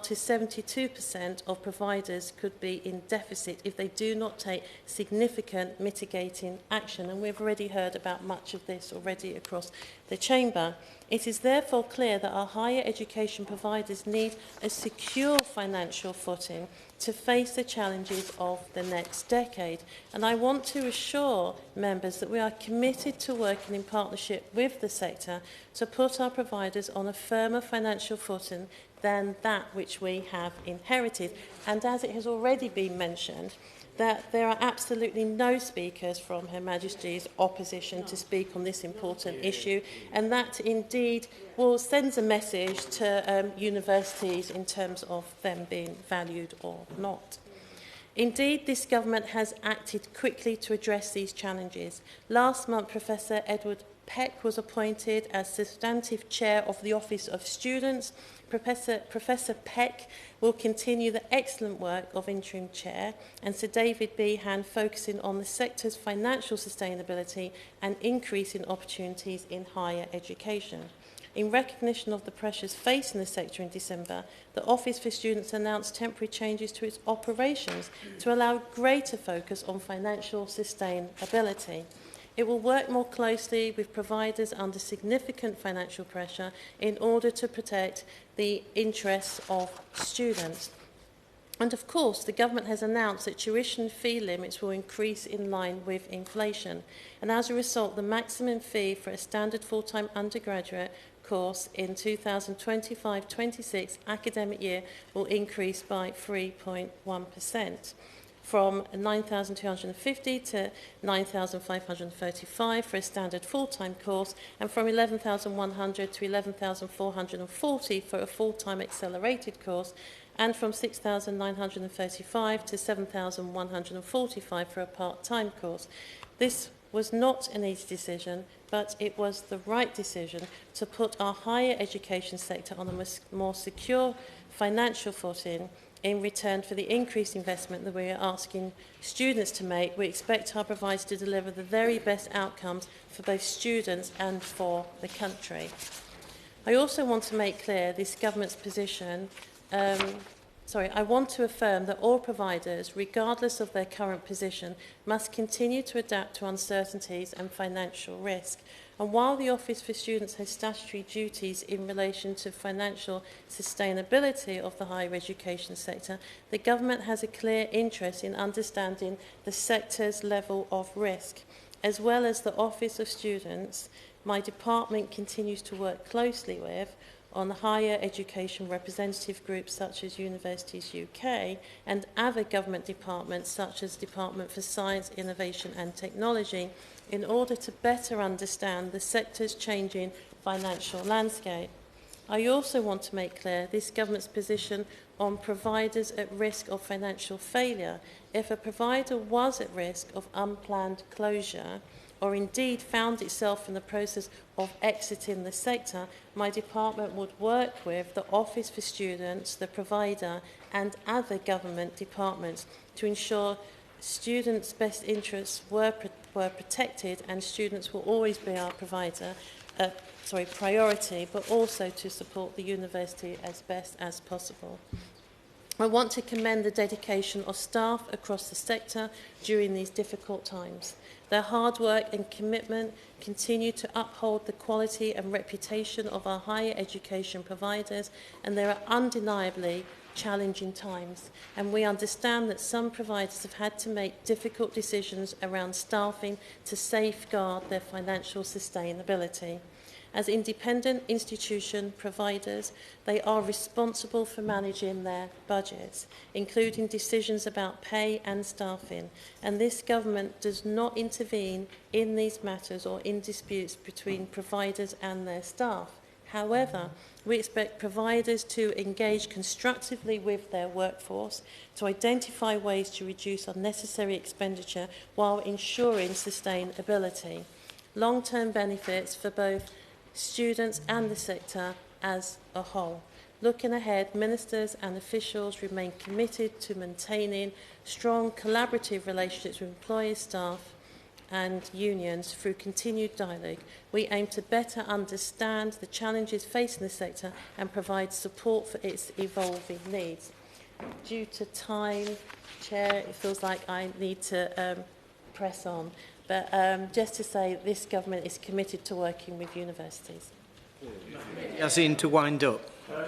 to 72% of providers could be in deficit if they do not take significant mitigating action. And we've already heard about much of this already across the chamber. It is therefore clear that our higher education providers need a secure financial footing to face the challenges of the next decade. And I want to assure members that we are committed to working in partnership with the sector to put our providers on a firmer financial footing than that which we have inherited. And as it has already been mentioned, that there are absolutely no speakers from Her Majesty's opposition to speak on this important issue, and that indeed will send a message to universities in terms of them being valued or not. Indeed, this government has acted quickly to address these challenges. Last month, Professor Edward Peck was appointed as substantive chair of the Office of Students. Professor Peck will continue the excellent work of interim chair, and Sir David Behan focusing on the sector's financial sustainability and increasing opportunities in higher education. In recognition of the pressures facing the sector in December, the Office for Students announced temporary changes to its operations to allow greater focus on financial sustainability. It will work more closely with providers under significant financial pressure in order to protect the interests of students. And of course, the government has announced that tuition fee limits will increase in line with inflation. And as a result, the maximum fee for a standard full-time undergraduate course in 2025-26 academic year will increase by 3.1%. From 9,250 to 9,535 for a standard full-time course, and from 11,100 to 11,440 for a full-time accelerated course, and from 6,935 to 7,145 for a part-time course. This was not an easy decision, but it was the right decision to put our higher education sector on a more secure financial footing. In return for the increased investment that we are asking students to make, we expect our providers to deliver the very best outcomes for both students and for the country. I also want to make clear this government's position. I want to affirm that all providers, regardless of their current position, must continue to adapt to uncertainties and financial risk. And while the Office for Students has statutory duties in relation to financial sustainability of the higher education sector, the government has a clear interest in understanding the sector's level of risk. As well as the Office of Students, my department continues to work closely with on the higher education representative groups such as Universities UK and other government departments such as Department for Science, Innovation and Technology in order to better understand the sector's changing financial landscape. I also want to make clear this government's position on providers at risk of financial failure. If a provider was at risk of unplanned closure, or indeed found itself in the process of exiting the sector, my department would work with the Office for Students, the provider and other government departments to ensure students' best interests were protected, and students will always be our priority, but also to support the university as best as possible. I want to commend the dedication of staff across the sector during these difficult times. Their hard work and commitment continue to uphold the quality and reputation of our higher education providers, and there are undeniably challenging times, and we understand that some providers have had to make difficult decisions around staffing to safeguard their financial sustainability. As independent institution providers, they are responsible for managing their budgets, including decisions about pay and staffing, and this government does not intervene in these matters or in disputes between providers and their staff. However, we expect providers to engage constructively with their workforce to identify ways to reduce unnecessary expenditure while ensuring sustainability. long-term benefits for both students and the sector as a whole. Looking ahead, ministers and officials remain committed to maintaining strong collaborative relationships with employers, staff and unions through continued dialogue. We aim to better understand the challenges facing the sector and provide support for its evolving needs. Due to time, Chair, it feels like I need to press on. But just to say, this government is committed to working with universities. Yasin, to wind up.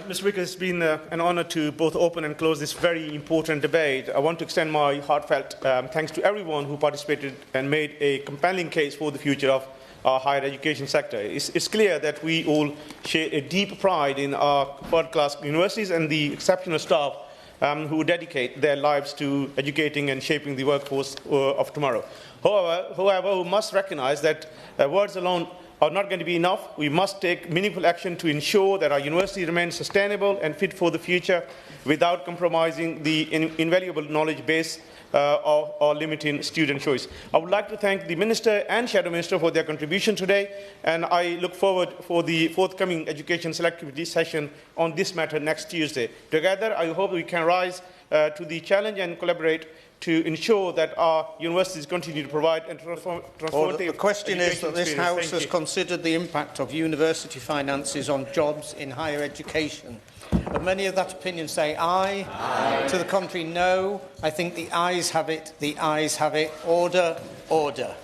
Mr. Vickers, it's been an honour to both open and close this very important debate. I want to extend my heartfelt thanks to everyone who participated and made a compelling case for the future of our higher education sector. It's clear that we all share a deep pride in our world-class universities and the exceptional staff who dedicate their lives to educating and shaping the workforce of tomorrow. However, we must recognise that words alone are not going to be enough. We must take meaningful action to ensure that our university remains sustainable and fit for the future without compromising the invaluable knowledge base or limiting student choice. I would like to thank the Minister and Shadow Minister for their contribution today, and I look forward for the forthcoming Education Select Committee session on this matter next Tuesday. Together, I hope we can rise to the challenge and collaborate to ensure that our universities continue to provide and transformative. The question is that this House has considered the impact of university finances on jobs in higher education. And many of that opinion say aye. Aye. To the contrary, no. I think the ayes have it. The ayes have it. Order, order.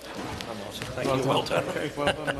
Thank you. Well done. Okay, well done.